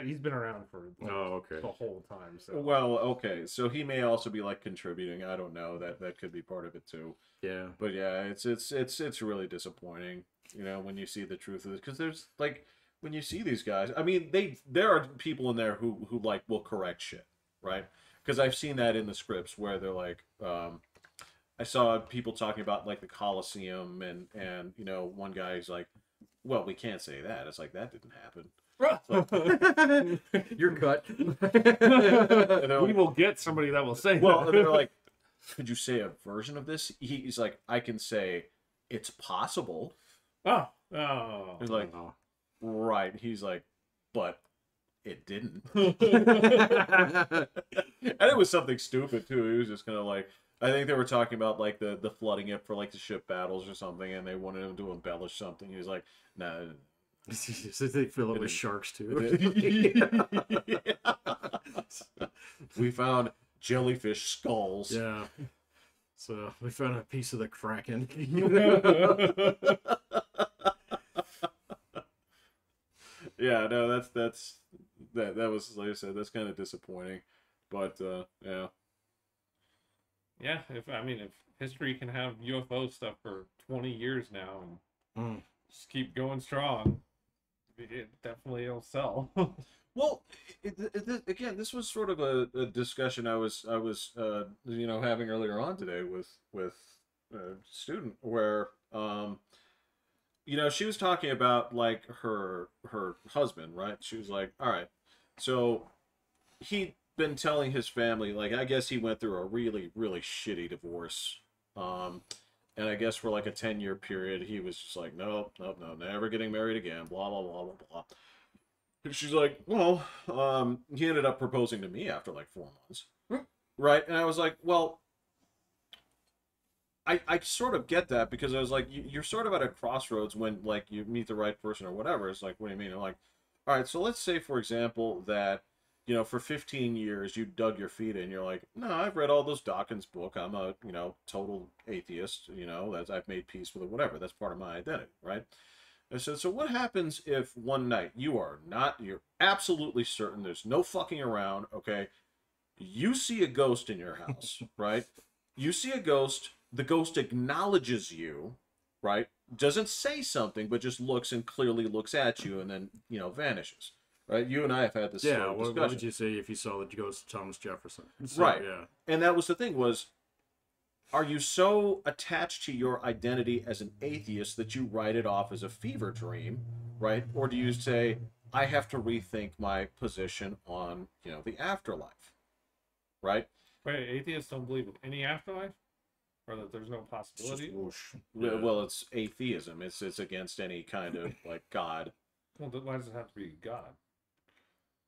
he's been around for like, Oh, okay. the whole time. So well, okay, so he may also be like contributing. I don't know, that could be part of it too. Yeah. But yeah, it's really disappointing, when you see the truth of this, because there's like, when you see these guys, I mean, there are people in there who like will correct shit, right? Because I've seen that in the scripts where they're like, I saw people talking about like the Colosseum and one guy's like, well, we can't say that. It's like, that didn't happen. You're cut. And they're we like, will get somebody that will say well, that. and they're like, could you say a version of this? He's like, I can say it's possible. oh. He's like, Oh. right. He's like, but it didn't. And it was something stupid too. He was just kind of like, I think they were talking about like the flooding it for like the ship battles or something, and they wanted him to embellish something. He was like, no. So they fill it with sharks too. We found jellyfish skulls. Yeah. So we found a piece of the Kraken. Yeah, no, that was, like I said, that's kind of disappointing, but yeah. Yeah, if history can have UFO stuff for 20 years now and just keep going strong, it definitely will sell. Well, again, this was sort of a discussion I was having earlier on today with a student where she was talking about like her husband, right? She was like, all right, so he'd been telling his family, like, I guess he went through a really, really shitty divorce. And I guess for like a 10-year period, he was just like, no, never getting married again, blah, blah, blah, blah, blah. And she's like, well, he ended up proposing to me after like 4 months. Right? And I was like, well, I sort of get that, because I was like, you're sort of at a crossroads when like you meet the right person or whatever. It's like, what do you mean? I'm like, all right, so let's say, for example, that, for 15 years you dug your feet in. You're like, no, I've read all those Dawkins book. I'm a, total atheist. I've made peace with it, whatever. That's part of my identity, right? I said, so what happens if one night you're absolutely certain there's no fucking around, okay? You see a ghost in your house, right? You see a ghost, the ghost acknowledges you, right? Doesn't say something, but just looks and clearly looks at you and then, vanishes. right? You and I have had this Yeah, sort of what discussion. would you say if you saw the ghost of Thomas Jefferson? So, Right. Yeah. And that was the thing was, are you so attached to your identity as an atheist that you write it off as a fever dream, right? Or do you say, I have to rethink my position on, the afterlife, right? Wait, atheists don't believe in any afterlife, or that there's no It's just possibility. whoosh. Well, it's atheism. It's against any kind of like God. Well, then why does it have to be God?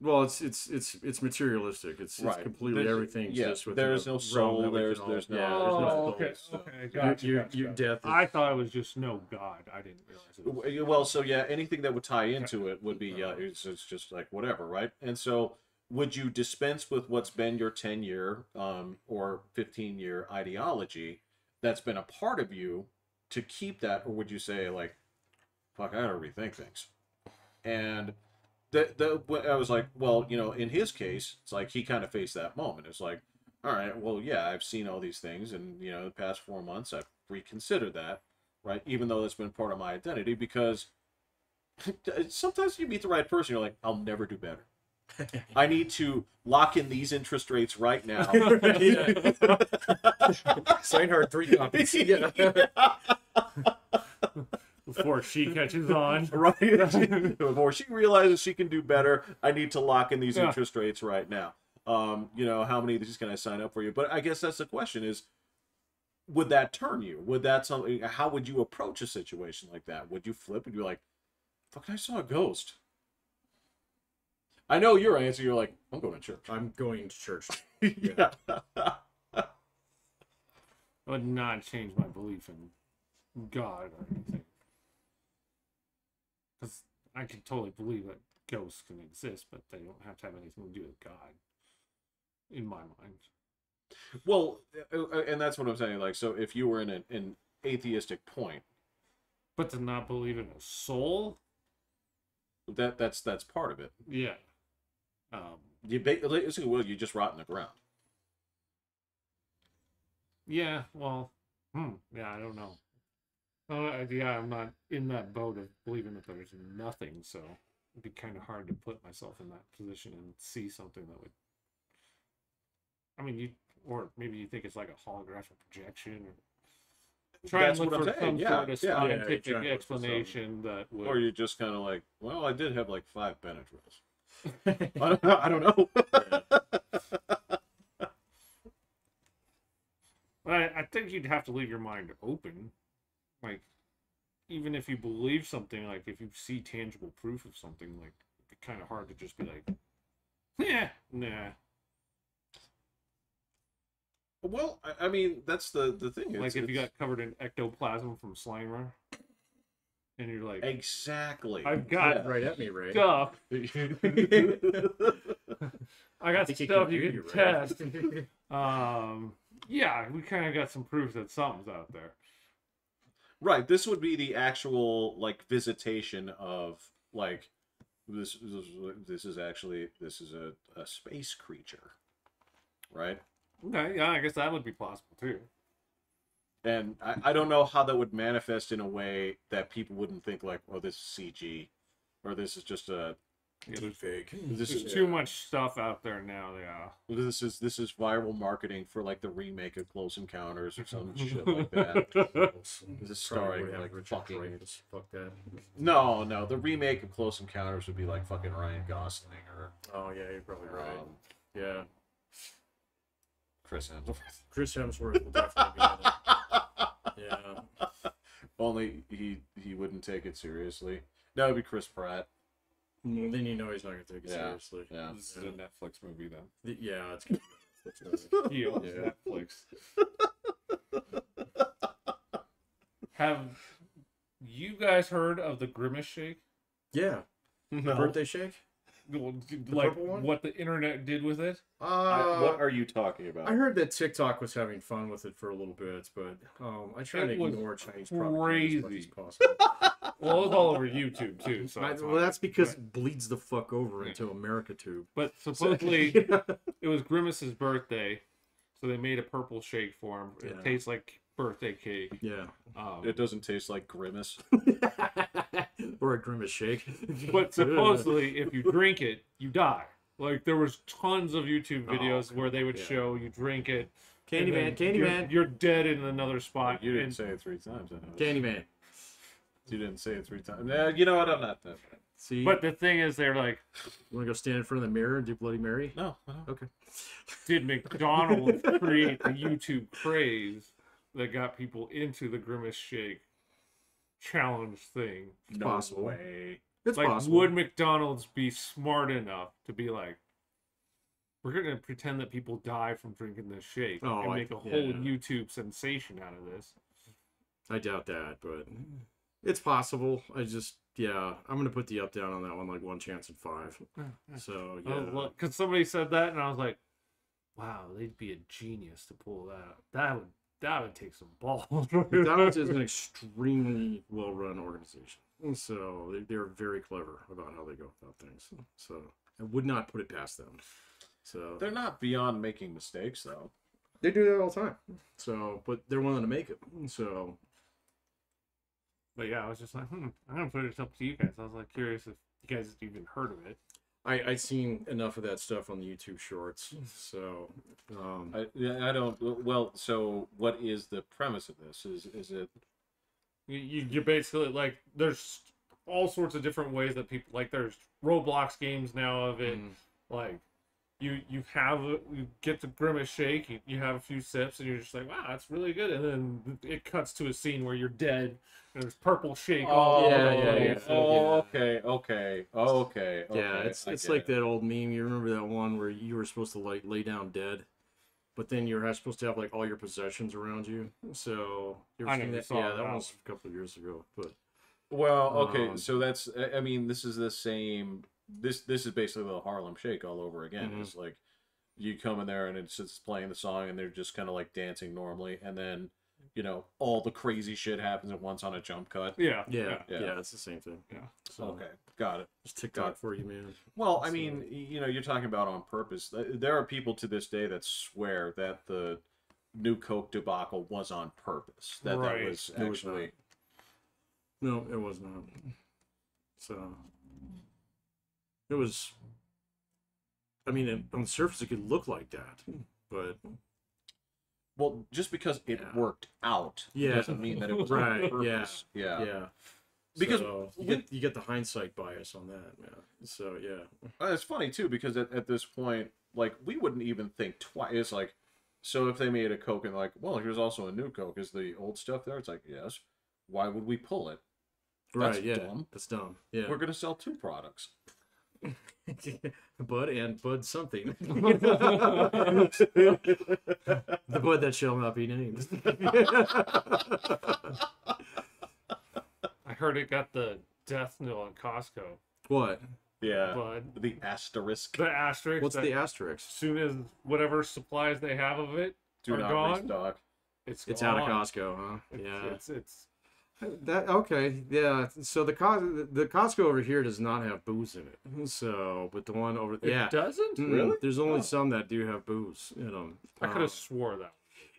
Well, it's materialistic. It's Right. completely There's- everything's yeah, just with there's no soul, there's no- there's no Oh, okay, soul. okay, gotcha, Your gotcha. death is, I thought it was just no God. I didn't realize it was. Well, so yeah, anything that would tie into it would be it's just like whatever, right? And so, would you dispense with what's been your 10-year or 15-year ideology that's been a part of you to keep that, or would you say like, fuck, I gotta rethink things? And I was like, well, in his case, it's like he kind of faced that moment. It's like, all right, well, yeah, I've seen all these things, and the past 4 months, I've reconsidered that, right? Even though that's been part of my identity, because sometimes you meet the right person, you're like, I'll never do better. I need to lock in these interest rates right now. Sign hard 3 copies. Yeah. Before she catches on. Right. Before she realizes she can do better, I need to lock in these Yeah. interest rates right now. How many of these can I sign up for you? But I guess that's the question is, would that turn you? Would that something, how would you approach a situation like that? Would you flip and be like, fucking, I saw a ghost? I know your answer. You're like, I'm going to church. I'm going to church. Yeah. I would not change my belief in God or anything. Because I can totally believe that ghosts can exist, but they don't have to have anything to do with God, in my mind. Well, and that's what I'm saying. Like, so if you were in an atheistic point, But to not believe in a soul? that's part of it. Yeah. You basically, well, you just rot in the ground. Yeah, well, yeah, I don't know. Yeah, I'm not in that boat of believing that there's nothing, so it'd be kind of hard to put myself in that position and see something that would. I mean, or maybe you think it's like a holographic projection, or try That's and what look I'm for saying. some Yeah, sort of yeah. scientific try and look for explanation that would. Or you're just kind of like, well, I did have like 5-Benadryls. I don't know. I think you'd have to leave your mind open. Like, even if you believe something, like if you see tangible proof of something, like it'd be kind of hard to just be like, yeah, nah. Well, I mean, that's the thing. Like if you got covered in ectoplasm from Slimer, and you're like, exactly, I've got Right at me, Ray. stuff. I got think you stuff can you do can it, test. right? Yeah, we kind of got some proof that something's out there. right. This would be the actual like visitation of like this is a space creature, right? Okay, yeah, I guess that would be possible too. And I don't know how that would manifest in a way that people wouldn't think like, oh, this is CG, or this is just a Yeah, there's Fake. this There's is too much stuff out there now. Yeah. this is viral marketing for like the remake of Close Encounters or some shit like that. This is starring like fucking Fuck that. no, the remake of Close Encounters would be like fucking Ryan Gosling or Oh yeah, you're probably right. Yeah. Chris Hemsworth. Chris Hemsworth will definitely be in it. Yeah. Only he wouldn't take it seriously. No, it'd be Chris Pratt. Well, then you know he's not gonna take it Yeah. seriously. Yeah. This is a Netflix movie then. Yeah, it's good. He owns Yeah. Netflix. Have you guys heard of the Grimace shake? Yeah. No. Birthday shake? Like purple one? what the internet did with it? What are you talking about? I heard that TikTok was having fun with it for a little bit, but I try to It was ignore Chinese propaganda as much as crazy. possible. Well, it was all over YouTube too. So it's Well, that's because Right. it bleeds the fuck over into America Tube. But supposedly it was Grimace's birthday, so they made a purple shake for him. It Yeah. tastes like birthday cake. Yeah. It doesn't taste like Grimace. Or a Grimace shake. But supposedly, if you drink it, you die. Like, there was tons of YouTube videos where they would show you drink it. Candyman. You're dead in another spot. You didn't say it 3 times. I know. Candyman. You didn't say it 3 times. You know what? I'm not that bad. See? But the thing is, they're like, You want to go stand in front of the mirror and do Bloody Mary? No. Okay. did McDonald's create the YouTube craze that got people into the Grimace Shake challenge thing? No possible. way. It's Like, possible. would McDonald's be smart enough to be like, we're going to pretend that people die from drinking this shake and make a whole YouTube sensation out of this? I doubt that, but it's possible. I'm going to put the up down on that one, like 1 chance in 5. So, yeah. Because somebody said that, and I was like, wow, they'd be a genius to pull that out. That would take some balls. McDonald's is an extremely well-run organization. So they're very clever about how they go about things. So I would not put it past them. So They're not beyond making mistakes, though. they do that all the time. So, but they're willing to make it. So, But yeah, I was just like, I'm going to put it up to you guys. I was like curious if you guys had even heard of it. I've seen enough of that stuff on the YouTube shorts. So, I don't. Well, so what is the premise of this? Is it? You're basically like, there's all sorts of different ways that people, like, there's Roblox games now of it. Like, you get the Grimace shake, you have a few sips, and you're just like, wow, that's really good. And then it cuts to a scene where you're dead, and there's purple shake all over the place. Oh, okay. yeah, it's like that old meme. You remember that one where you were supposed to like lay down dead, but then you're supposed to have like all your possessions around you. So you ever seen that? Yeah, that was a couple of years ago. But so that's. I mean, this is the same. This is basically the Harlem Shake all over again. It's like you come in there and it's just playing the song and they're just kind of like dancing normally, and then all the crazy shit happens at once on a jump cut. Yeah, it's the same thing. Yeah. So, Okay, got it. Just TikTok for you, man. Well, I mean, you're talking about on purpose. There are people to this day that swear that the new Coke debacle was on purpose. That was actually. No, it was not. So it was. I mean, on the surface, it could look like that, but. Well, just because it worked out doesn't mean that it was right. on purpose. Yeah. Because you get the hindsight bias on that, man. So it's funny too, because at this point, like, we wouldn't even think twice. It's like, so if they made a Coke and like, well, here's also a new Coke, is the old stuff there? It's like, yes. Why would we pull it? That's dumb. That's dumb. Yeah, we're gonna sell 2 products. Bud and Bud something. The Bud that shall not be named. I heard it got the death knell in Costco. What? Yeah. Bud. The asterisk. The asterisk. What's the asterisk? As soon as whatever supplies they have of it Do are not gone, restock. It's out of Costco, huh? It's that okay. Yeah. So the Costco over here does not have booze in it. So, but the one over it doesn't really. There's only some that do have booze in them. I could have swore that.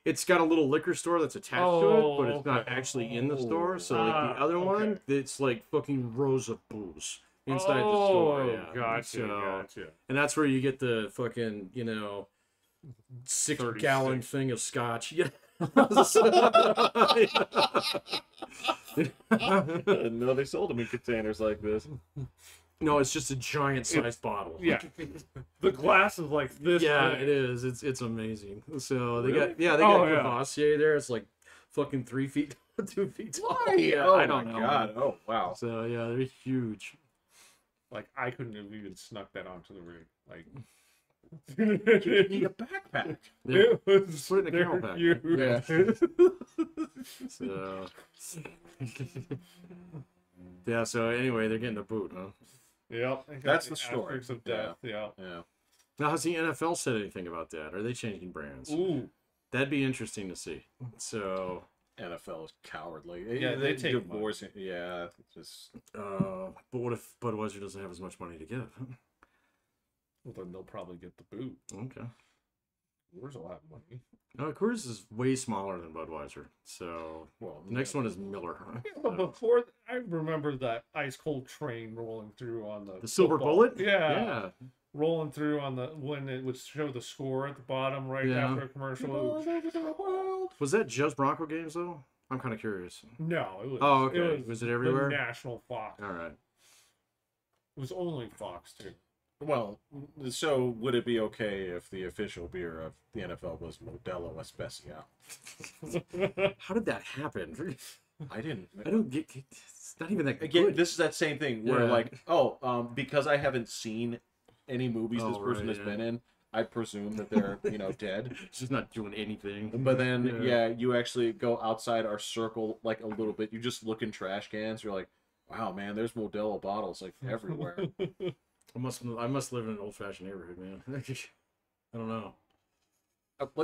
It's got a little liquor store that's attached to it, but it's not actually in the store. So like the other one, it's like fucking rows of booze inside the store. Yeah. Gotcha. And that's where you get the fucking 6-gallon thing of scotch. Yeah. No, they sold them in containers like this. No, it's just a giant sized bottle. Yeah. The glass is like this. Yeah, big. it is. It's amazing. So they Really? got Cavassier there. It's like fucking 3 feet, 2 feet tall. Yeah, I don't know. God. Oh wow. So yeah, they're huge. Like, I couldn't have even snuck that onto the rig. Like, You need a backpack. Yeah. it was Put it in a camel pack. huge. Yeah. So yeah. So anyway, they're getting the boot, huh? Yep. That's the story. Asterisks of death. Yeah. Now, has the NFL said anything about that? Are they changing brands? Ooh. That'd be interesting to see. So NFL is cowardly. Yeah, they take divorce. Yeah, just. but what if Budweiser doesn't have as much money to give? Well, then they'll probably get the boot. Okay. Coors will have money. No, Coors is way smaller than Budweiser. So Well, the next one is Miller. Yeah, but before, I remember that ice cold train rolling through on the Silver football. Bullet. Yeah. Yeah. Rolling through on the when it would show the score at the bottom right Yeah. after a commercial. Was that just Bronco games though? I'm kind of curious. No, it was. Oh, okay. Was it everywhere? The national Fox. All right. It was only Fox too. Well, so would it be okay if the official beer of the NFL was Modelo Especial? How did that happen? I didn't. I don't get. It's not even that Again, good. this is that same thing where, Yeah. like, because I haven't seen any movies this Oh, person right, has yeah. been in, I presume that they're, dead. It's just not doing anything. But then, you actually go outside our circle, like, a little bit. You just look in trash cans. You're like, wow, man, there's Modelo bottles, like, everywhere. I must live in an old fashioned neighborhood, man. I don't know.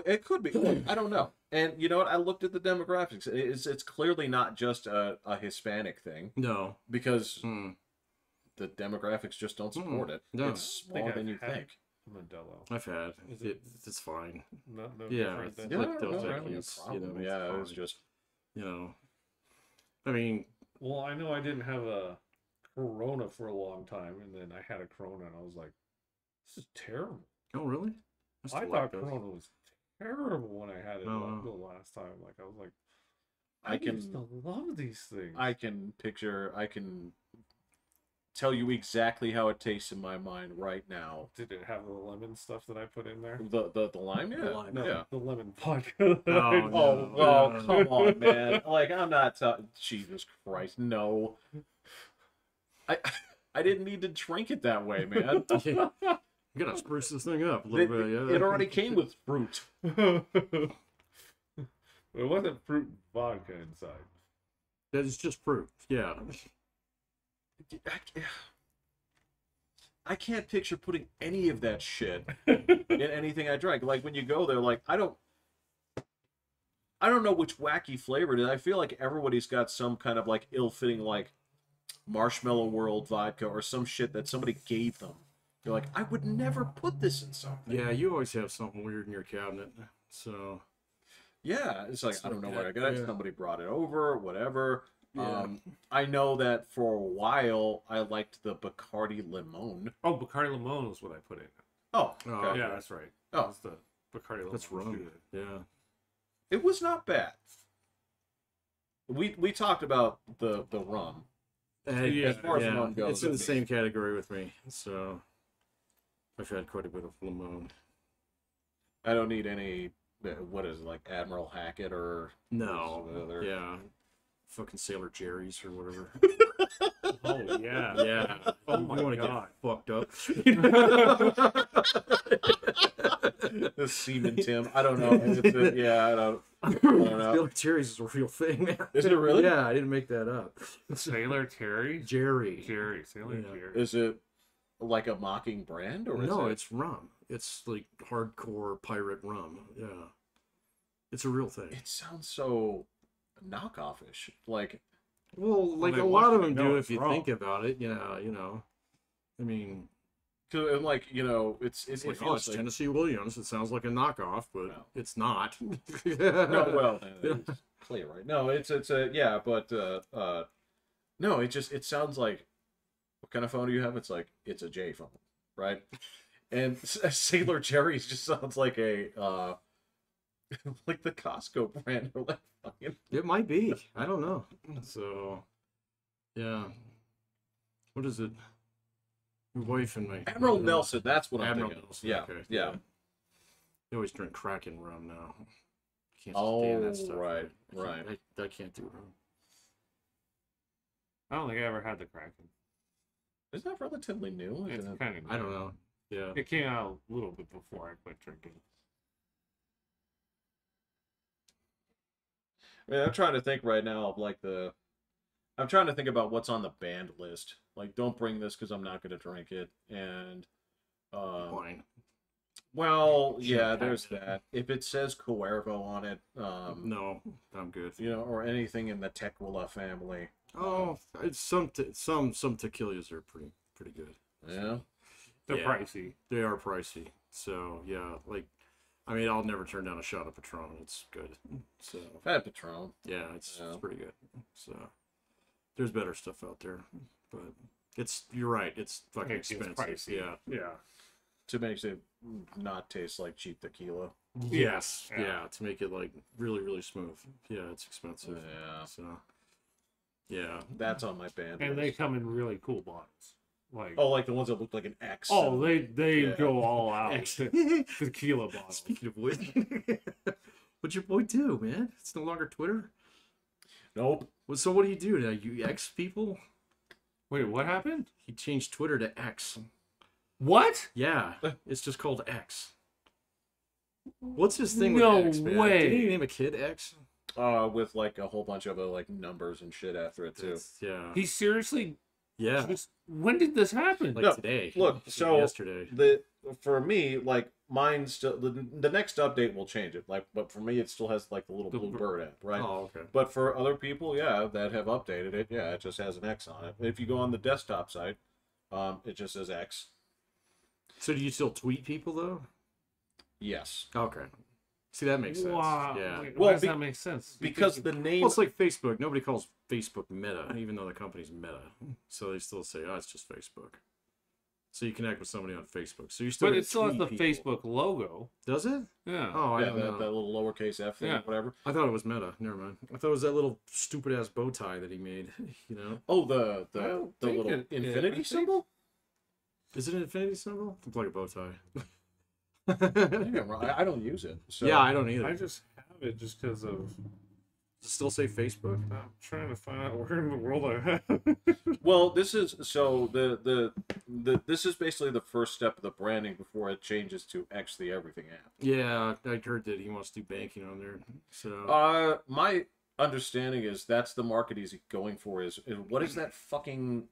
It could be. Look, I don't know. And you know what? I looked at the demographics. It's clearly not just a Hispanic thing, No. because the demographics just don't support it. No. It's smaller than you think. Modelo. I've had. Is It's fine. No Yeah, different than yeah. Like those no, Japanese, no problem. it's Yeah, it was fine. just. I mean, Well, I know I didn't have a Corona for a long time, and then I had a Corona, and I was like, "This is terrible." oh really? I still like thought those. Corona was terrible when I had it Oh, the last time. Like I was like, I can- used to love these things. I can tell you exactly how it tastes in my mind right now. Did it have the lemon stuff that I put in there? The lime, yeah, lime, No, yeah. the lemon vodka. that I- Oh, Oh, no. come on, man! Like I'm not. Jesus Christ, no. I didn't need to drink it that way, man. You gotta spruce this thing up a little bit. Yeah. It already came with fruit. It wasn't fruit and vodka inside. That is just fruit. Yeah. I can't picture putting any of that shit in anything I drank. Like when you go there, like I don't know which wacky flavor it is. I feel like everybody's got some kind of like ill-fitting like Marshmallow World vodka or some shit that somebody gave them. You're like, I would never put this in something. Yeah, you always have something weird in your cabinet. So Yeah, it's like It's I don't know like where I that, got it. yeah. Somebody brought it over, whatever. Yeah. I know that for a while I liked the Bacardi Limon. Oh, Bacardi Limon was what I put in. Oh, Oh, okay. Yeah, that's right. Oh. That's the Bacardi Limon. that's was rum. good. Yeah. It was not bad. We talked about the rum. Yeah, as far as rum goes, it's in the it's- same category with me. So I've had quite a bit of limon. I don't need any. What is it, like Admiral Hackett or No. what's the other- Yeah. Fucking Sailor Jerry's or whatever. Oh yeah. Yeah. Oh You my wanna god. get fucked up. the Seaman Tim. I don't know. Yeah, I don't know. Sailor Jerry's is a real thing, man. Is it really? Yeah, I didn't make that up. Sailor Terry. Jerry. Sailor Yeah. Jerry. Is it like a mocking brand or is No, it? it's rum. It's like hardcore pirate rum. Yeah. It's a real thing. It sounds so knockoff-ish. Like Well, like they a want lot of you to them know do it's if you wrong. think about it. Yeah, you know. I mean, 'cause, like it's it's it like, oh, feels it's like Tennessee Williams. It sounds like a knockoff, but No. it's not. no, well, it's clear, right? No, it's a yeah, but no, it sounds like what kind of phone do you have? It's like it's a J phone, right? And Sailor Jerry's just sounds like a like the Costco brand or like fucking It might be. I don't know. So, yeah. What is it? Your wife and my Admiral Nelson. That's what I'm Admiral thinking. of. Nelson. Yeah, Okay. yeah. They always drink Kraken rum now. Can't Oh, stand that stuff. right, man. I can't do rum. I don't think I ever had the Kraken. Is that relatively new? It's Isn't it? kind of. I don't know. Yeah. It came out a little bit before I quit drinking. I mean, I'm trying to think right now of like I'm trying to think about what's on the banned list. Like, don't bring this because I'm not going to drink it. And, Wine. well, yeah, Champagne. there's that. If it says Cuervo on it, No, I'm good. or anything in the Tequila family. Oh, it's some tequilas are pretty good. Yeah. They're Yeah. pricey. They are pricey. So yeah, like I mean, I'll never turn down a shot of Patron. It's good. So I've had Patron. yeah, it's pretty good. So there's better stuff out there, but you're right. It's fucking It gets expensive. pricey. Yeah. To make it not taste like cheap tequila. Yes. Yeah. Yeah. To make it like really, really smooth. Yeah, it's expensive. Yeah. So yeah. That's on my band And they list. come in really cool bottles. Like Like the ones that look like an X. oh, they Yeah. go all out. Tequila bottles. Speaking of which, what'd your boy do, man? It's no longer Twitter. Nope. Well, so what do you do now? You X people? Wait, what happened? He changed Twitter to X. What? Yeah, it's just called X. What's his thing No with X, man? way. Did he name a kid X? With like a whole bunch of like numbers and shit after it too. Yeah. He seriously Yeah. when did this happen? Like No, today. look, so yesterday. For me, like mine still the next update will change it. Like, but for me, it still has like the little blue bird app, right? Oh, okay. But for other people, yeah, that have updated it, yeah, it just has an X on it. If you go on the desktop side, it just says X. So do you still tweet people though? Yes, Okay. See, that makes sense. Wow. Yeah. Wait, Well, why does that make sense? because the name. Well, it's like Facebook. Nobody calls Facebook Meta, even though the company's Meta. So they still say, "Oh, it's just Facebook." So you connect with somebody on Facebook. So you still. But gonna it still has the tweet people. Facebook logo. Does it? Yeah. Oh, I yeah, don't know. that little lowercase f thing, Yeah. whatever. I thought it was Meta. Never mind. I thought it was that little stupid ass bow tie that he made. You know? Oh, I the don't little think it- infinity I think- symbol. Is it an infinity symbol? Looks like a bow tie. Maybe I'm wrong. I don't use it. So. Yeah, I don't either. I just have it just because of Does it still say Facebook? I'm trying to find out where in the world I have. Well, this is so the this is basically the first step of the branding before it changes to X the Everything app. Yeah, I heard that he wants to do banking on there. So My understanding is that's the market he's going for. Is what is that fucking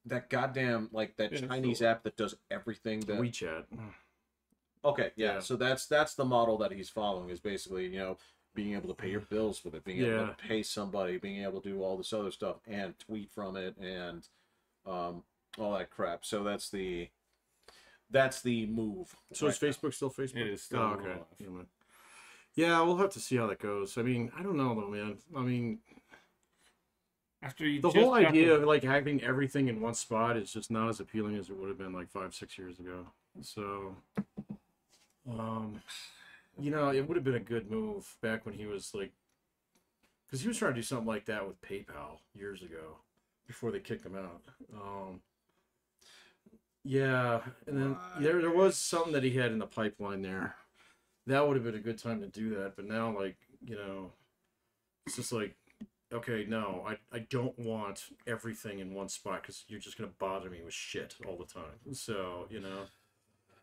that goddamn like that Yeah, Chinese so- app that does everything that WeChat. okay yeah. Yeah. So that's the model that he's following is basically being able to pay your bills with it, being able Yeah. to pay somebody, being able to do all this other stuff and tweet from it and all that crap. So that's the move. So is Facebook still Facebook? It is still Oh, okay. alive. Never mind. Yeah, we'll have to see how that goes. I mean, I don't know though, man. I mean, After you the just whole got idea the- of like having everything in one spot is just not as appealing as it would have been like 5-6 years ago. So, it would have been a good move back when he was like, because he was trying to do something like that with PayPal years ago before they kicked him out. Yeah, and then there was something that he had in the pipeline there. That would have been a good time to do that, but now like it's just like, okay, no, I don't want everything in one spot because you're just gonna bother me with shit all the time. So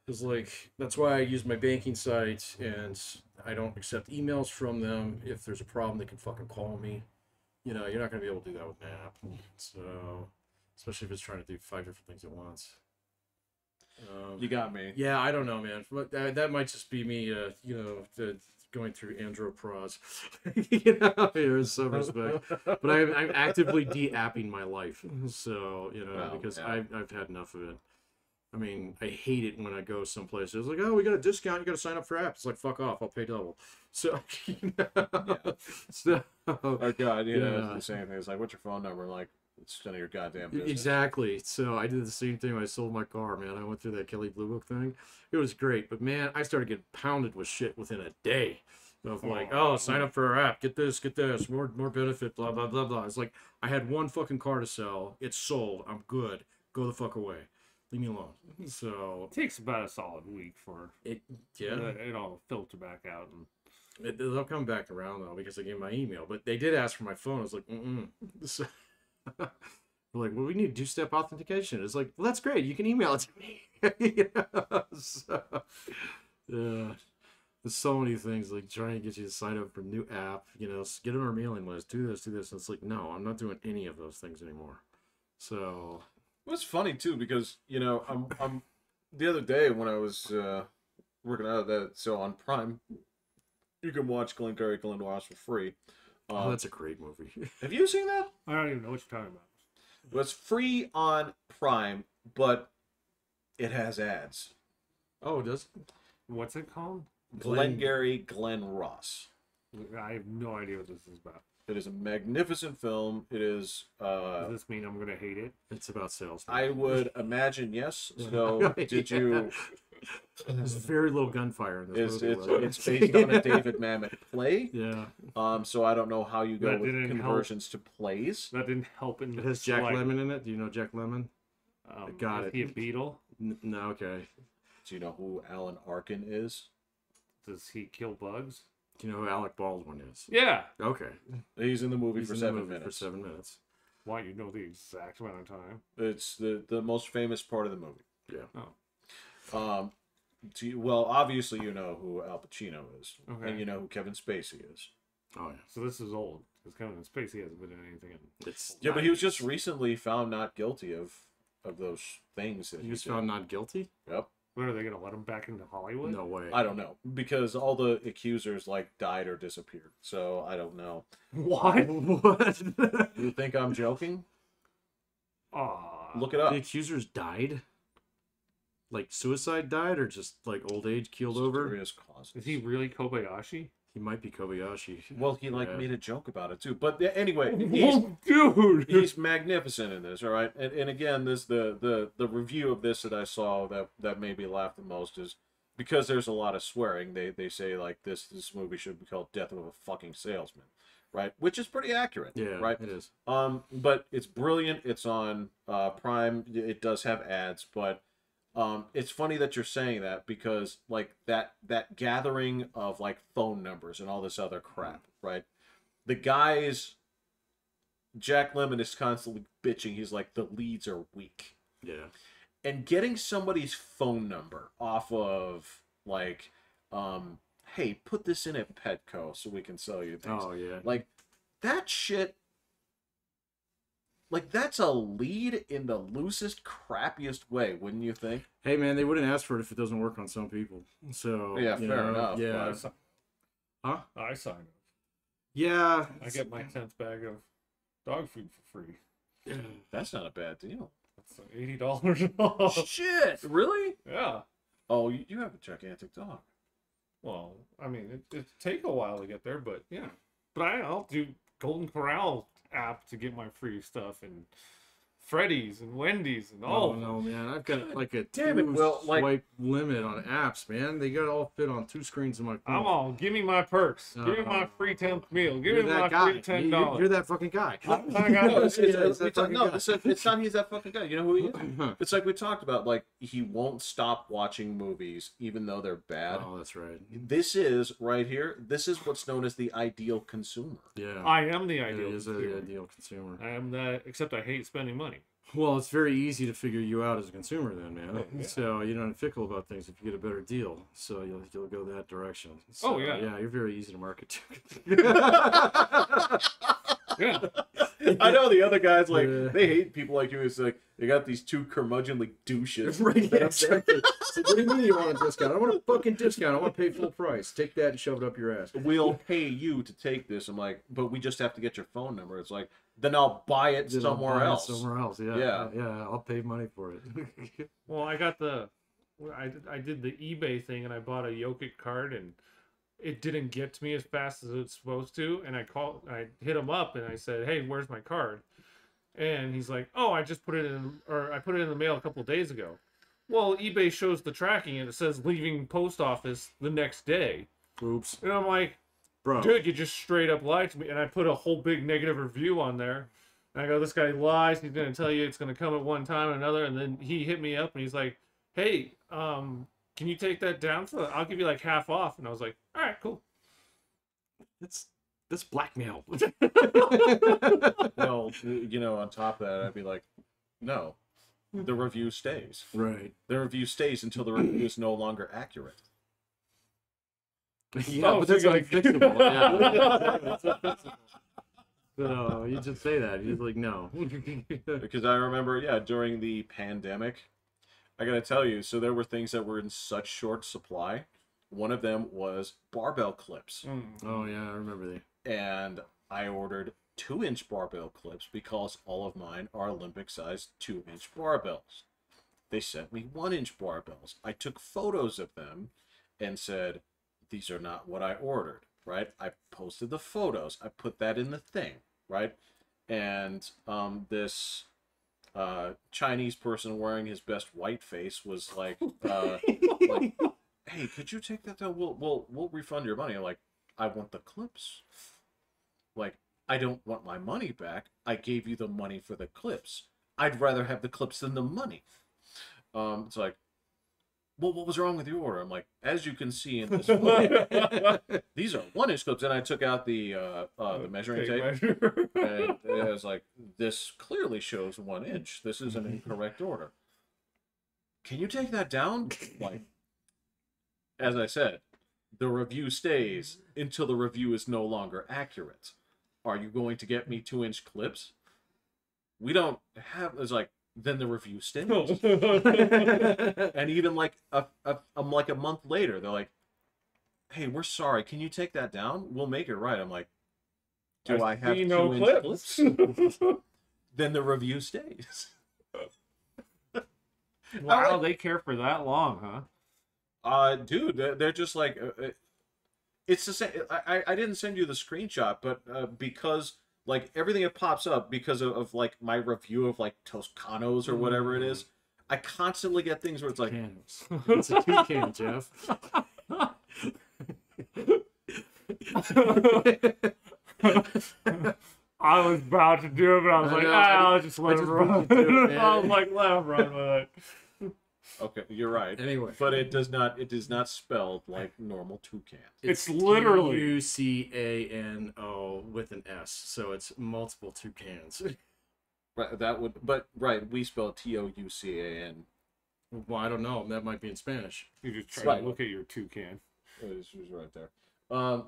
it's like that's why I use my banking site and I don't accept emails from them. If there's a problem, they can fucking call me. You're not gonna be able to do that with an app. So especially if it's trying to do 5 different things at once. You got me. Yeah, I don't know, man. But that might just be me, going through andropros, in some respect. But I'm actively de-apping my life, so because yeah. I've had enough of it. I mean, I hate it when I go someplace. It's like, oh, we got a discount. You got to sign up for apps. It's like, fuck off. I'll pay double. So, so Oh god, it's Yeah. the same thing. It's like, what's your phone number? Like, it's none of your goddamn business. Exactly. So I did the same thing when I sold my car, man. I went through that Kelly Blue Book thing. It was great, but man, I started getting pounded with shit within a day. Of like, oh, sign up for our app, get this, more benefit, blah blah blah blah. It's like I had one fucking car to sell. It's sold. I'm good. Go the fuck away. Leave me alone. So It takes about a solid week for it all filter back out. And they'll come back around though because I gave my email, but they did ask for my phone. I was like, So, they're like, well, we need 2-step authentication. It's like, well, that's great. You can email it to me. So, yeah. There's so many things like trying to get you to sign up for a new app, get on our mailing list, do this. And it's like, no, I'm not doing any of those things anymore. So It was funny too because I'm the other day when I was working out that so on Prime, you can watch Glengarry Glen Ross for free. that's a great movie. Have you seen that? I don't even know what you're talking about. It was free on Prime, but it has ads. Oh, it does? What's it called? Glengarry Glen Ross. I have no idea what this is about. It is a magnificent film. It is. Does this mean I'm gonna hate it? It's about sales. I would imagine yes. So did you? There's very little gunfire in this movie. It's based on a David Mamet play. Yeah. So I don't know how you go That with didn't conversions to plays. That didn't help in It has Jack slightest. Lemmon in it. Do you know Jack Lemmon? Got Is it. he a beetle? No, okay. Do you know who Alan Arkin is? Does he kill bugs? Do you know who Alec Baldwin is? Yeah. Okay. He's in the movie He's for in the 7 movie minutes. For 7 minutes. Why, you know the exact amount of time? It's the most famous part of the movie. Yeah. Oh. Well, obviously you know who Al Pacino is, Okay. and you know who Kevin Spacey is. Oh yeah. So this is old, because Kevin Spacey hasn't been in anything. It's Yeah, but he was just recently found not guilty of those things that he was did. found not guilty. Yep. When are they going to let him back into Hollywood? No way. I don't know because all the accusers like died or disappeared. So I don't know. What? What? You think I'm joking? Aw. Look it up. The accusers died. Like suicide died, or just like old age keeled over. Mysterious causes. Is he really Kobayashi? He might be Kobayashi. Well, he Yeah. made a joke about it too. But anyway, Oh, dude! he's magnificent in this. All right, and again, this the review of this that I saw that made me laugh the most is because there's a lot of swearing. They say like this movie should be called Death of a Fucking Salesman, right? Which is pretty accurate. Yeah. Right. It is. But it's brilliant. It's on Prime. It does have ads, but it's funny that you're saying that because like that gathering of like phone numbers and all this other crap, right? The guys, Jack Lemmon is constantly bitching. He's like, the leads are weak. Yeah. And getting somebody's phone number off of like, hey, put this in at Petco so we can sell you things. Oh yeah. Like that shit. Like that's a lead in the loosest, crappiest way, wouldn't you think? Hey man, they wouldn't ask for it if it doesn't work on some people. So Yeah, you fair know, enough, Yeah. but- Huh? I sign up. Yeah. I get my 10th bag of dog food for free. That's not a bad deal. That's $80 off. Shit, really? Yeah. Oh, you have a gigantic dog. Well, I mean, it take a while to get there, but yeah. But I'll do Golden Corral app to get my free stuff, and Freddy's and Wendy's and all. Oh no, man! I've got like a damn it, two Will, like- swipe limit on apps, man. They got all fit on 2 screens in my phone. I'm all, give me my perks. Give me my free 10th meal. Give You're me my that guy. free $10. You're that fucking guy. I got No, it. it's not he's that fucking guy. You know who he is? It's like we talked about, like, he won't stop watching movies even though they're bad. Oh, that's right. This is, right here, this is what's known as the ideal consumer. Yeah. I am the It ideal is the consumer. ideal consumer. I am that, except I hate spending money. Well, it's very easy to figure you out as a consumer, then, man. Yeah. So you're not fickle about things if you get a better deal. So you'll go that direction. So, Oh, yeah. Yeah, you're very easy to market to. Yeah. I know the other guys, like, Yeah. they hate people like you. It's like, they got these 2 curmudgeonly douches. Right, that yeah, up there. exactly. So what do you mean you want a discount? I want a fucking discount. I want to pay full price. Take that and shove it up your ass. We'll pay you to take this. I'm like, but we just have to get your phone number. It's like, then I'll buy it Then I'll somewhere buy it else. Somewhere else, yeah. Yeah. Yeah, I'll pay money for it. Well, I got I did the eBay thing, and I bought a Jokic card, and it didn't get to me as fast as it's supposed to. And I hit him up, and I said, "Hey, where's my card?" And he's like, "Oh, I just put it in, or I put it in the mail a couple of days ago." Well, eBay shows the tracking, and it says leaving post office the next day. Oops. And I'm like, Bro. dude, you just straight up lied to me. And I put a whole big negative review on there. And I go, this guy lies. He's going to tell you it's going to come at one time or another. And then he hit me up and he's like, hey, can you take that down? I'll give you like half off. And I was like, all right, cool. That's blackmail. Well, you know, on top of that, I'd be like, no, the review stays. Right. The review stays until the review is no longer accurate. Yeah, Oh, but so that's you're like- unfixable. Yeah. So you just say that. You're just like, no. Because I remember, yeah, during the pandemic, I gotta tell you, so there were things that were in such short supply. One of them was barbell clips. Oh, yeah, I remember that. And I ordered 2-inch barbell clips because all of mine are Olympic-sized 2-inch barbells. They sent me 1-inch barbells. I took photos of them, and said, these are not what I ordered, right? I posted the photos. I put that in the thing, right? And this Chinese person wearing his best white face was like, like, hey, could you take that down? We'll refund your money. I'm like, I want the clips. Like, I don't want my money back. I gave you the money for the clips. I'd rather have the clips than the money. It's like, well, what was wrong with your order? I'm like, as you can see in this photo, these are 1-inch clips. And I took out the measuring tape. And I was like, this clearly shows 1 inch. This is an incorrect order. Can you take that down? Like, as I said, the review stays until the review is no longer accurate. Are you going to get me 2-inch clips? We don't have. It's like, then the review stays. And even like a month later, they're like, "Hey, we're sorry. Can you take that down? We'll make it right." I'm like, "Do I have no 2-inch clips?" Then the review stays. Wow, they care for that long, huh? Dude, they're just like, it's the same. I didn't send you the screenshot, but because like everything that pops up because of like my review of like Toscanos or whatever it is, I constantly get things where it's like, it's a toucan, Jeff. I was about to do it, but I was like, I'll just let it run. I was like, let it run with it. Okay, you're right. Anyway, but it does not spelled like normal toucan. It's literally Tucano with an S, so it's multiple toucans. Right, that would, but right, we spell Toucan. Well, I don't know. That might be in Spanish. You just try to look at your toucan. It was right there.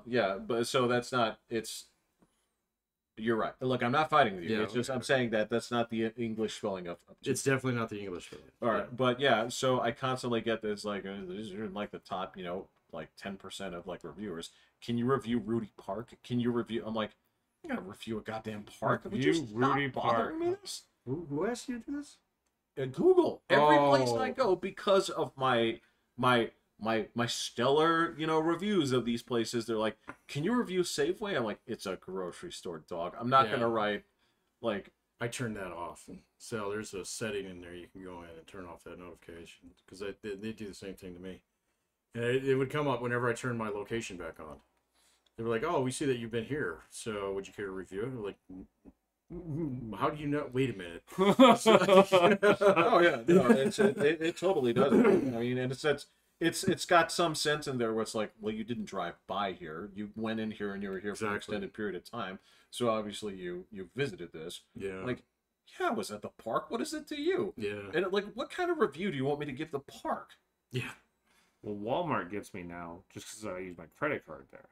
Yeah, but so that's not. It's. You're right. Look, I'm not fighting with you. Yeah, it's just I'm saying that's not the English spelling of. It's definitely not the English spelling. All right, but yeah, so I constantly get this like these are like the top, like 10% of like reviewers. Can you review Rudy Park? Can you review? I'm like, you gotta review a goddamn park. Review Rudy Park. Me this? Who asked you to do this? Google. Every place I go because of my stellar, reviews of these places. They're like, can you review Safeway? I'm like, it's a grocery store, dog. I'm not gonna write like. I turned that off. So there's a setting in there you can go in and turn off that notification because they do the same thing to me. And it would come up whenever I turned my location back on. They were like, "Oh, we see that you've been here. So would you care to review it?" I'm like, how do you know? Wait a minute. Oh yeah, no, it totally does. I mean, and it's got some sense in there where it's like, well, you didn't drive by here. You went in here and you were here for an extended period of time. So obviously you visited this. Yeah. Like, yeah, I was at the park. What is it to you? Yeah. And like, what kind of review do you want me to give the park? Yeah. Well, Walmart gets me now just because I use my credit card there.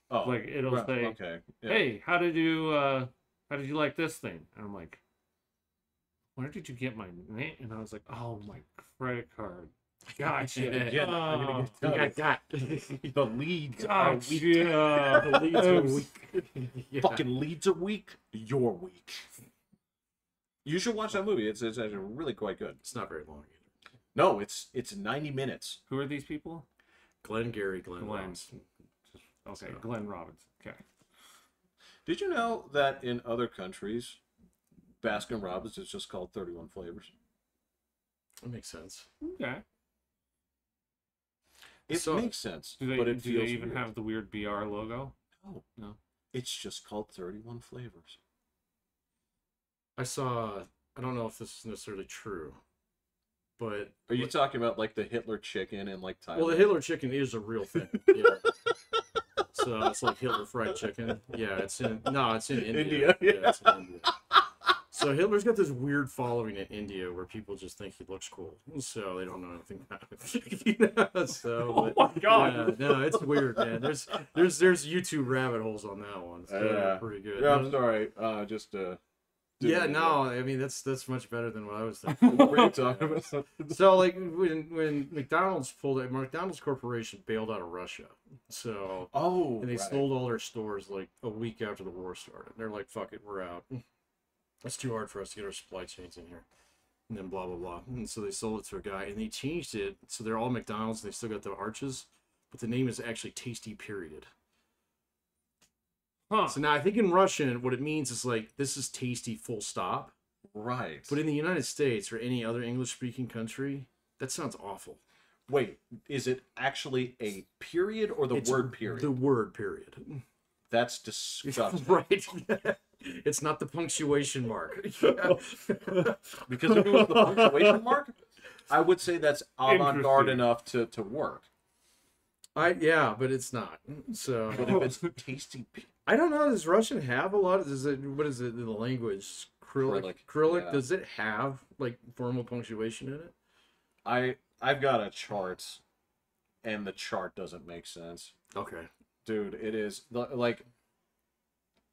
Oh, like it'll say, okay. Yeah. "Hey, how did you like this thing?" And I'm like, "Where did you get my name?" And I was like, "Oh, my credit card." Gotcha. Again, I'm gonna get the leads are weak. Yeah, the leads are weak. Fucking leads are weak. You're weak. You should watch that movie. It's actually really quite good. It's not very long either. No, it's 90 minutes. Who are these people? Glenn Robinson. Okay, so. Glenn Robinson. Okay. Did you know that in other countries, Baskin Robbins is just called 31 flavors? That makes sense. Okay. It makes sense. Do they even weird. have the weird BR logo? No. It's just called 31 flavors. I don't know if this is necessarily true, but... Are you talking about like the Hitler chicken and like Thailand? Well, the Hitler chicken is a real thing. Yeah. So it's like Hitler fried chicken. Yeah, it's in India. Yeah, it's in India. So Hitler's got this weird following in India where people just think he looks cool, so they don't know anything about it. So, oh my god! Yeah, no, it's weird, man. There's YouTube rabbit holes on that one. It's pretty good. Yeah, I'm sorry. Yeah, no, I mean that's much better than what I was thinking. What were you talking about? So like when McDonald's Corporation bailed out of Russia, so and they sold all their stores like a week after the war started. They're like, fuck it, we're out. It's too hard for us to get our supply chains in here. and then blah blah blah. And so they sold it to a guy, and they changed it so they're all McDonald's. And they still got the arches, but the name is actually Tasty Period. Huh. So now I think in Russian, what it means is like this is tasty, full stop. Right. But in the United States or any other English-speaking country, that sounds awful. Wait, is it actually a period or the word period? The word period. That's disgusting. Right. It's not the punctuation mark. Because if it was the punctuation mark, I would say that's avant-garde enough to work. Yeah, but it's not. So, but if it's tasty, I don't know. Does Russian have a lot? What is it in the language? Cyrillic. Yeah. Does it have like formal punctuation in it? I've got a chart, and the chart doesn't make sense. Okay, dude, it is like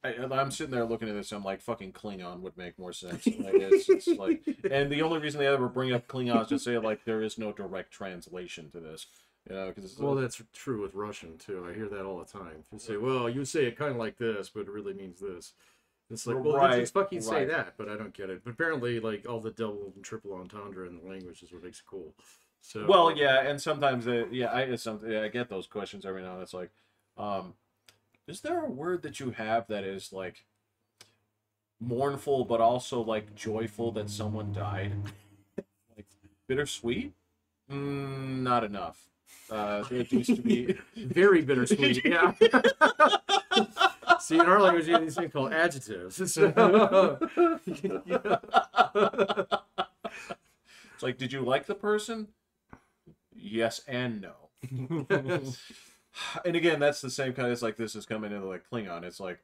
I'm sitting there looking at this. I'm like, fucking Klingon would make more sense. Like, it's like, and the only reason they ever bring up Klingon is to say like there is no direct translation to this. You know, well, that's true with Russian too. I hear that all the time. You say, well, you say it kind of like this, but it really means this. It's like, well, right, just fucking say that, but I don't get it. But apparently, like all the double and triple entendre in the language is what makes it cool. So, well, yeah, and sometimes, I get those questions every now and then. It's like, is there a word that you have that is like mournful but also like joyful that someone died? Like bittersweet? Not enough. It used to be very bittersweet. Yeah. See, in our language, we have these things called adjectives. It's like, did you like the person? Yes and no. And again, that's the same kind of, it's like this is coming into like Klingon. It's like,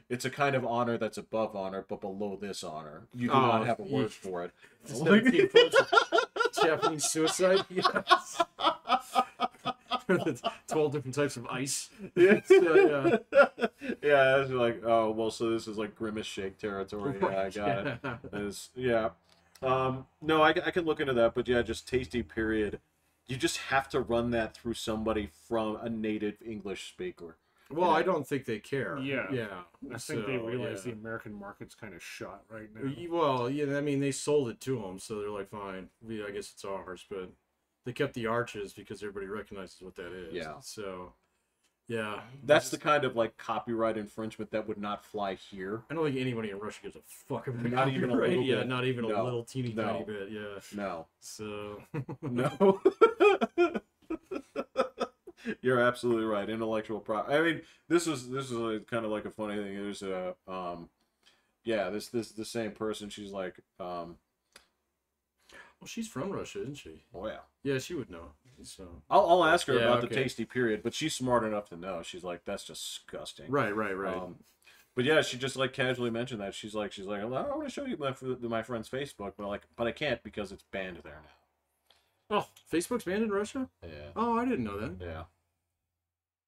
it's a kind of honor that's above honor, but below this honor. You do not have a word for it. 17 Japanese suicide? Yes. 12 different types of ice. Yeah. Yeah. Yeah, it's like, oh, well, so this is like Grimace shake territory. Yeah, I got it. Yeah. No, I can look into that, but yeah, just tasty period. You just have to run that through somebody from a native English speaker. Well, I don't think they care. Yeah. Yeah. I think they realize the American market's kind of shot right now. Well, yeah, I mean, they sold it to them, so they're like, fine, I guess it's ours, but they kept the arches because everybody recognizes what that is. Yeah. So, yeah. That's the kind of like copyright infringement that would not fly here. I don't think anybody in Russia gives a fuck about Not even a little Yeah, bit. not even No. a little teeny No. tiny bit. Yeah. No. So. No. You're absolutely right. Intellectual property. I mean, this is kind of like a funny thing. There's a the same person. She's like, Well, she's from Russia, isn't she? oh yeah. Yeah, she would know. So. I'll ask her Yeah, about okay. the tasty period, but she's smart enough to know. She's like, that's disgusting. Right. But yeah, she just like casually mentioned that. She's like, well, I want to show you my friend's Facebook, but I can't because it's banned there now. Oh, Facebook's banned in Russia? Yeah. Oh, I didn't know that. Yeah.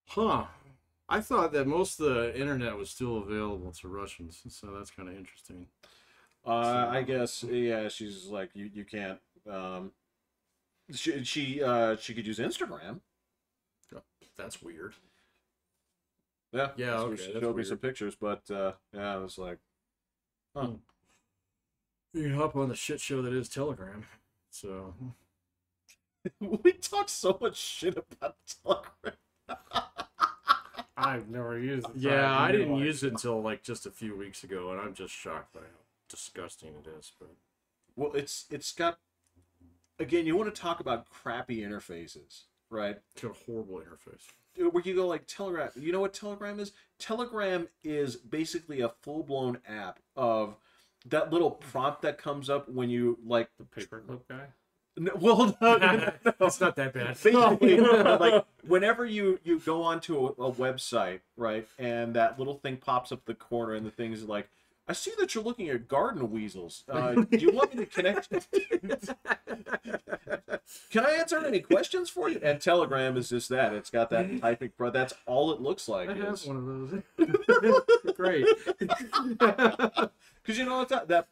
Huh. I thought that most of the internet was still available to Russians, so that's kind of interesting. I guess, yeah, she's like, you can't, she could use Instagram. That's weird. Yeah. Yeah, so okay, she that's showed me weird. some pictures, but, yeah, I was like, huh. You can hop on the shit show that is Telegram. So. We talked so much shit about Telegram. I've never used it. Yeah, I didn't use it until like just a few weeks ago, and I'm just shocked by how disgusting it is. But Well, it's got, again, you want to talk about crappy interfaces, right? it's got a horrible interface. Where you go like Telegram. You know what Telegram is? Telegram is basically a full-blown app of that little prompt that comes up when you like The paperclip guy? No, well, no, It's not that bad. basically, like whenever you go onto a website, right, and that little thing pops up in the corner, and the thing's like, I see that you're looking at garden weasels. Do you want me to connect? Can I answer any questions for you? And Telegram is just that. It's got that typing. That's all it looks like. I have is. one of those. Great. Because you know it's that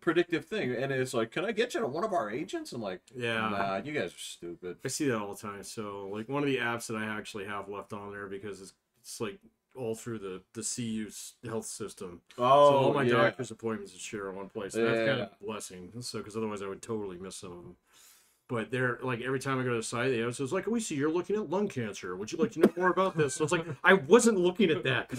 predictive thing, and it's like, can I get you to one of our agents? I'm like, Yeah. nah, you guys are stupid. I see that all the time. So, like, one of the apps that I actually have left on there because it's like all through the CU health system. Oh, so all my yeah. doctor's appointments and shit are in one place. And that's kind Yeah. of a blessing. So because otherwise I would totally miss some of them. But they're like every time I go to the site, they it's like, we see you're looking at lung cancer. Would you like to know more about this? So it's like I wasn't looking at that.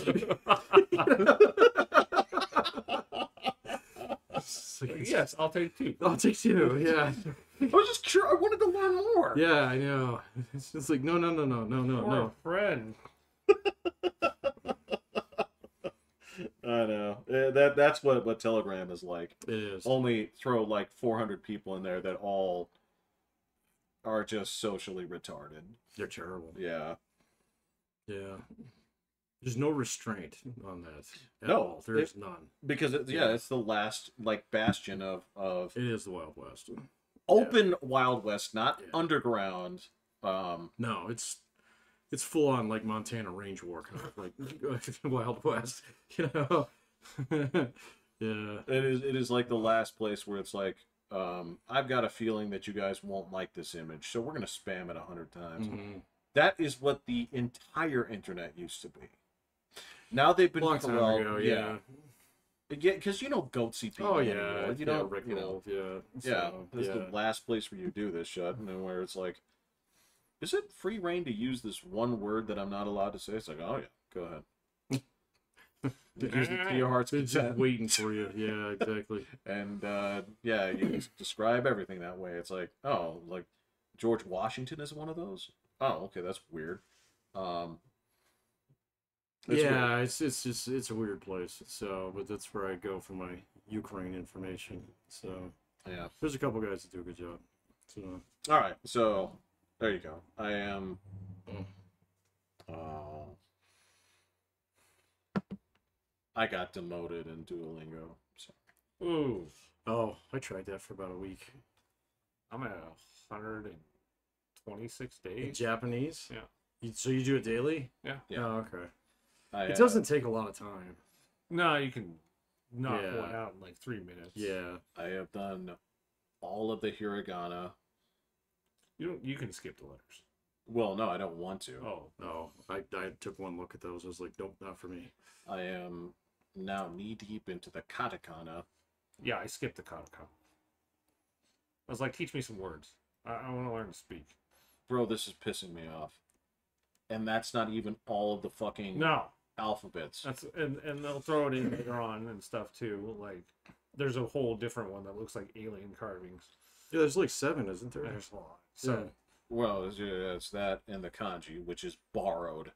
Like, Yes, I'll take 2. I'll take 2. Yeah. I was just sure. I wanted to learn more. Yeah, I know. It's just like no. Or a friend. I know. That's what Telegram is like. It is. Only throw like 400 people in there that all are just socially retarded. They're terrible. Yeah. Yeah. There's no restraint on that at No, all. There's none. Because it's the last like bastion of It is the Wild West. open Wild West, not Yeah. underground. No, it's full on like Montana range war kind of like Wild West, you know. Yeah. It is like the last place where it's like, I've got a feeling that you guys won't like this image, so we're gonna spam it 100 times. Mhm. That is what the entire internet used to be. Now they've been Long time corralled, ago, yeah. because you don't goat see people Oh yeah, anymore. You don't, you know, yeah. yeah. So, This is yeah. the last place where you do this shit, and where it's like, is it free reign to use this one word that I'm not allowed to say? It's like, oh yeah, go ahead. Use it to your heart's It's just content. waiting for you. Yeah, exactly. And yeah, you just describe everything that way. It's like, oh, like George Washington is one of those. Oh, okay, that's weird. It's Yeah, it's just it's a weird place. So, but that's where I go for my Ukraine information. So weird. Yeah. there's a couple guys that do a good job. So All right, so there you go. I am. I got demoted in Duolingo. So. Ooh, oh, I tried that for about a week. I'm at 126 In days. Japanese. Yeah. So you do it daily? Yeah. Yeah. Oh, okay. I, It doesn't take a lot of time. No, you can knock Yeah. one out in like 3 minutes. Yeah. I have done all of the hiragana. You can skip the letters. Well, no, I don't want to. Oh, No, I took one look at those. I was like, nope, not for me. I am now knee deep into the katakana. yeah, I skipped the katakana. I was like, teach me some words. I want to learn to speak. Bro, this is pissing me off. And that's not even all of the fucking No, alphabets. that's and they'll throw it in later on and stuff too. Like, there's a whole different one that looks like alien carvings. Yeah, there's like 7, isn't there? There's a lot. So, Well, it's that and the kanji, which is borrowed.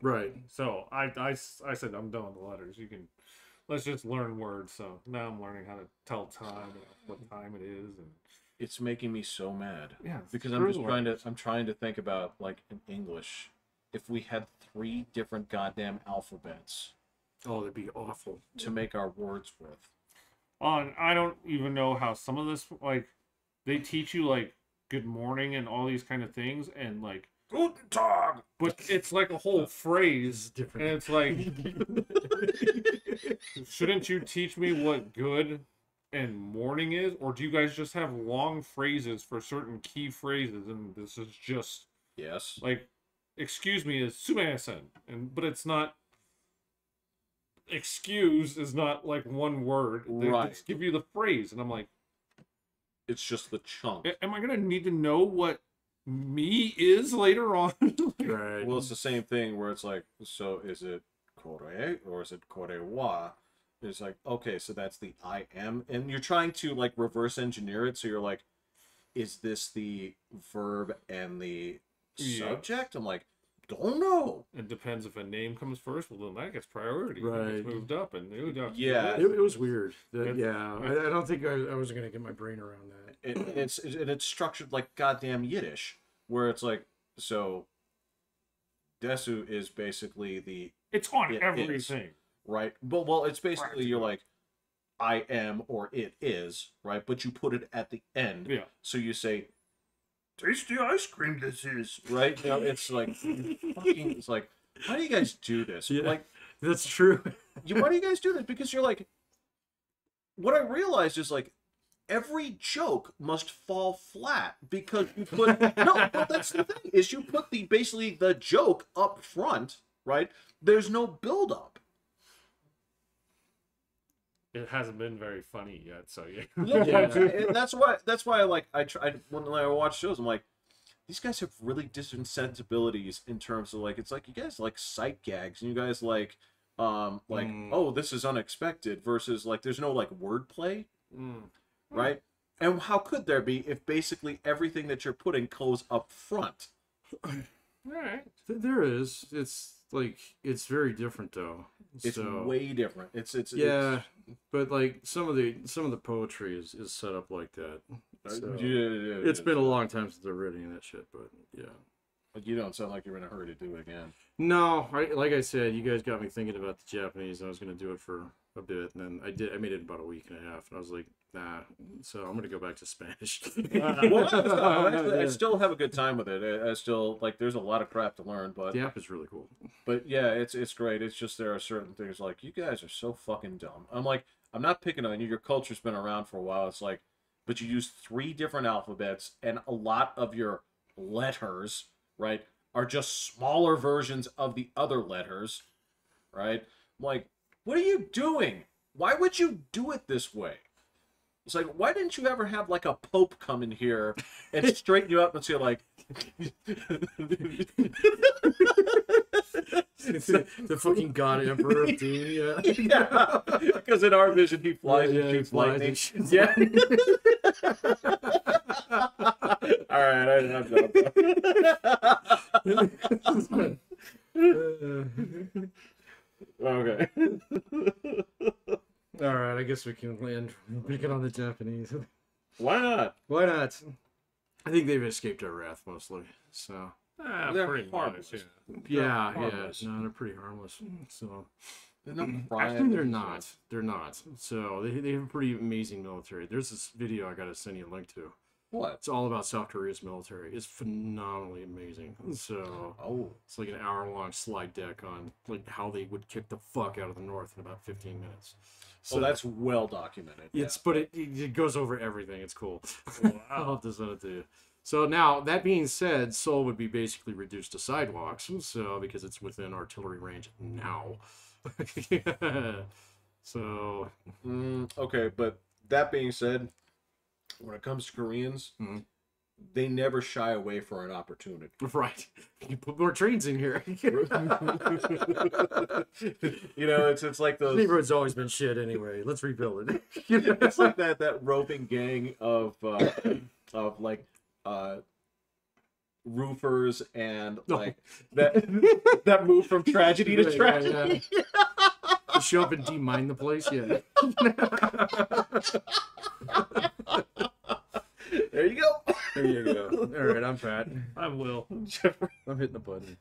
Right. so I said I'm done with the letters. Let's just learn words. So now I'm learning how to tell time, and what time it is, and It's making me so mad. yeah, Because I'm just trying to think about, like, in English, if we had 3 different goddamn alphabets Oh, that'd be awful. to make our words with. And I don't even know how some of this, like, they teach you like good morning and all these kind of things, and like Guten Tag! but it's like a whole phrase, different. and it's like, shouldn't you teach me what good and morning is, or do you guys just have long phrases for certain key phrases, and this is just Yes. like, excuse me is sumasen, but it's not. Excuse is not like one word. They Right. just give you the phrase, and I'm like, It's just the chunk. am I gonna need to know what me is later on? Right. Well, it's the same thing where it's like, so is it kore or is it korewa? It's like, okay, so that's the I am. And you're trying to, like, reverse engineer it. So you're like, is this the verb and the Yeah. subject? I'm like, don't know. It depends if a name comes first. Well, then that gets priority. It Right. gets moved up, and Yeah. it was weird. It- Yeah. I don't think I was going to get my brain around that. It's structured like goddamn Yiddish, where it's like, so desu is basically the It's on It is. everything. right. Well, it's basically you're Practical. like, I am or it is, right? But you put it at the end. Yeah. So you say, tasty ice cream this is, right? You know, it's like, fucking, it's like, how do you guys do this? Yeah. Like, That's true. why do you guys do this? Because you're like, what I realized is like, every joke must fall flat because you put, no, but that's the thing, is you put basically the joke up front, right? There's no buildup. It hasn't been very funny yet, so yeah. And that's why I try when I watch shows, I'm like, these guys have really different sensibilities in terms of like, it's like you guys like sight gags and you guys like oh, this is unexpected versus like there's no like wordplay, right? And how could there be if basically everything that you're putting goes up front? Alright. There is. It's like it's very different though. It's way different. It's but like some of the poetry is set up like that. So, yeah, it's been a long time since I've read any of that shit, but yeah. But you don't sound like you're in a hurry to do it again. No, like I said, you guys got me thinking about the Japanese. And I was gonna do it for a bit, and then I made it in about a week and a half, and I was like, nah. So I'm gonna go back to Spanish. I still have a good time with it. I still like. There's a lot of crap to learn, but the app is really cool. But yeah, it's great. It's just there are certain things like you guys are so fucking dumb. I'm like, I'm not picking on you. Your culture's been around for a while. It's like, but you use 3 different alphabets, and a lot of your letters, right, are just smaller versions of the other letters, right? I'm like, what are you doing? Why would you do it this way? It's like, why didn't you ever have like a pope come in here and straighten you up and say like, the fucking god emperor of Doom, yeah, because in our vision he flies and shoots lightning. Yeah. All right, I'm done. Okay. All right, I guess we can land picking on the Japanese. Why not? Why not? I think they've escaped our wrath mostly. So They're pretty harmless. much, yeah, harmless. no, they're pretty harmless. So They're not actually, they're not. They're not. So they have a pretty amazing military. There's this video I gotta send you a link to. What? It's all about South Korea's military. It's phenomenally amazing. So it's like an hour-long slide deck on like how they would kick the fuck out of the North in about 15 minutes. So that's well documented. It's but it goes over everything. It's cool. Wow. I'll have to send it to you. So now that being said, Seoul would be basically reduced to sidewalks. So because it's within artillery range now. So okay, but that being said, when it comes to Koreans, they never shy away for an opportunity. right, you put more trains in here. You know, it's like those. The neighborhood's always been shit anyway. Let's rebuild it. It's like that roving gang of like roofers and like that move from tragedy to tragedy. Yeah. Show up and demine the place, yeah. There you go. There you go. All right, I'm Pat. I'm Will. I'm hitting the button.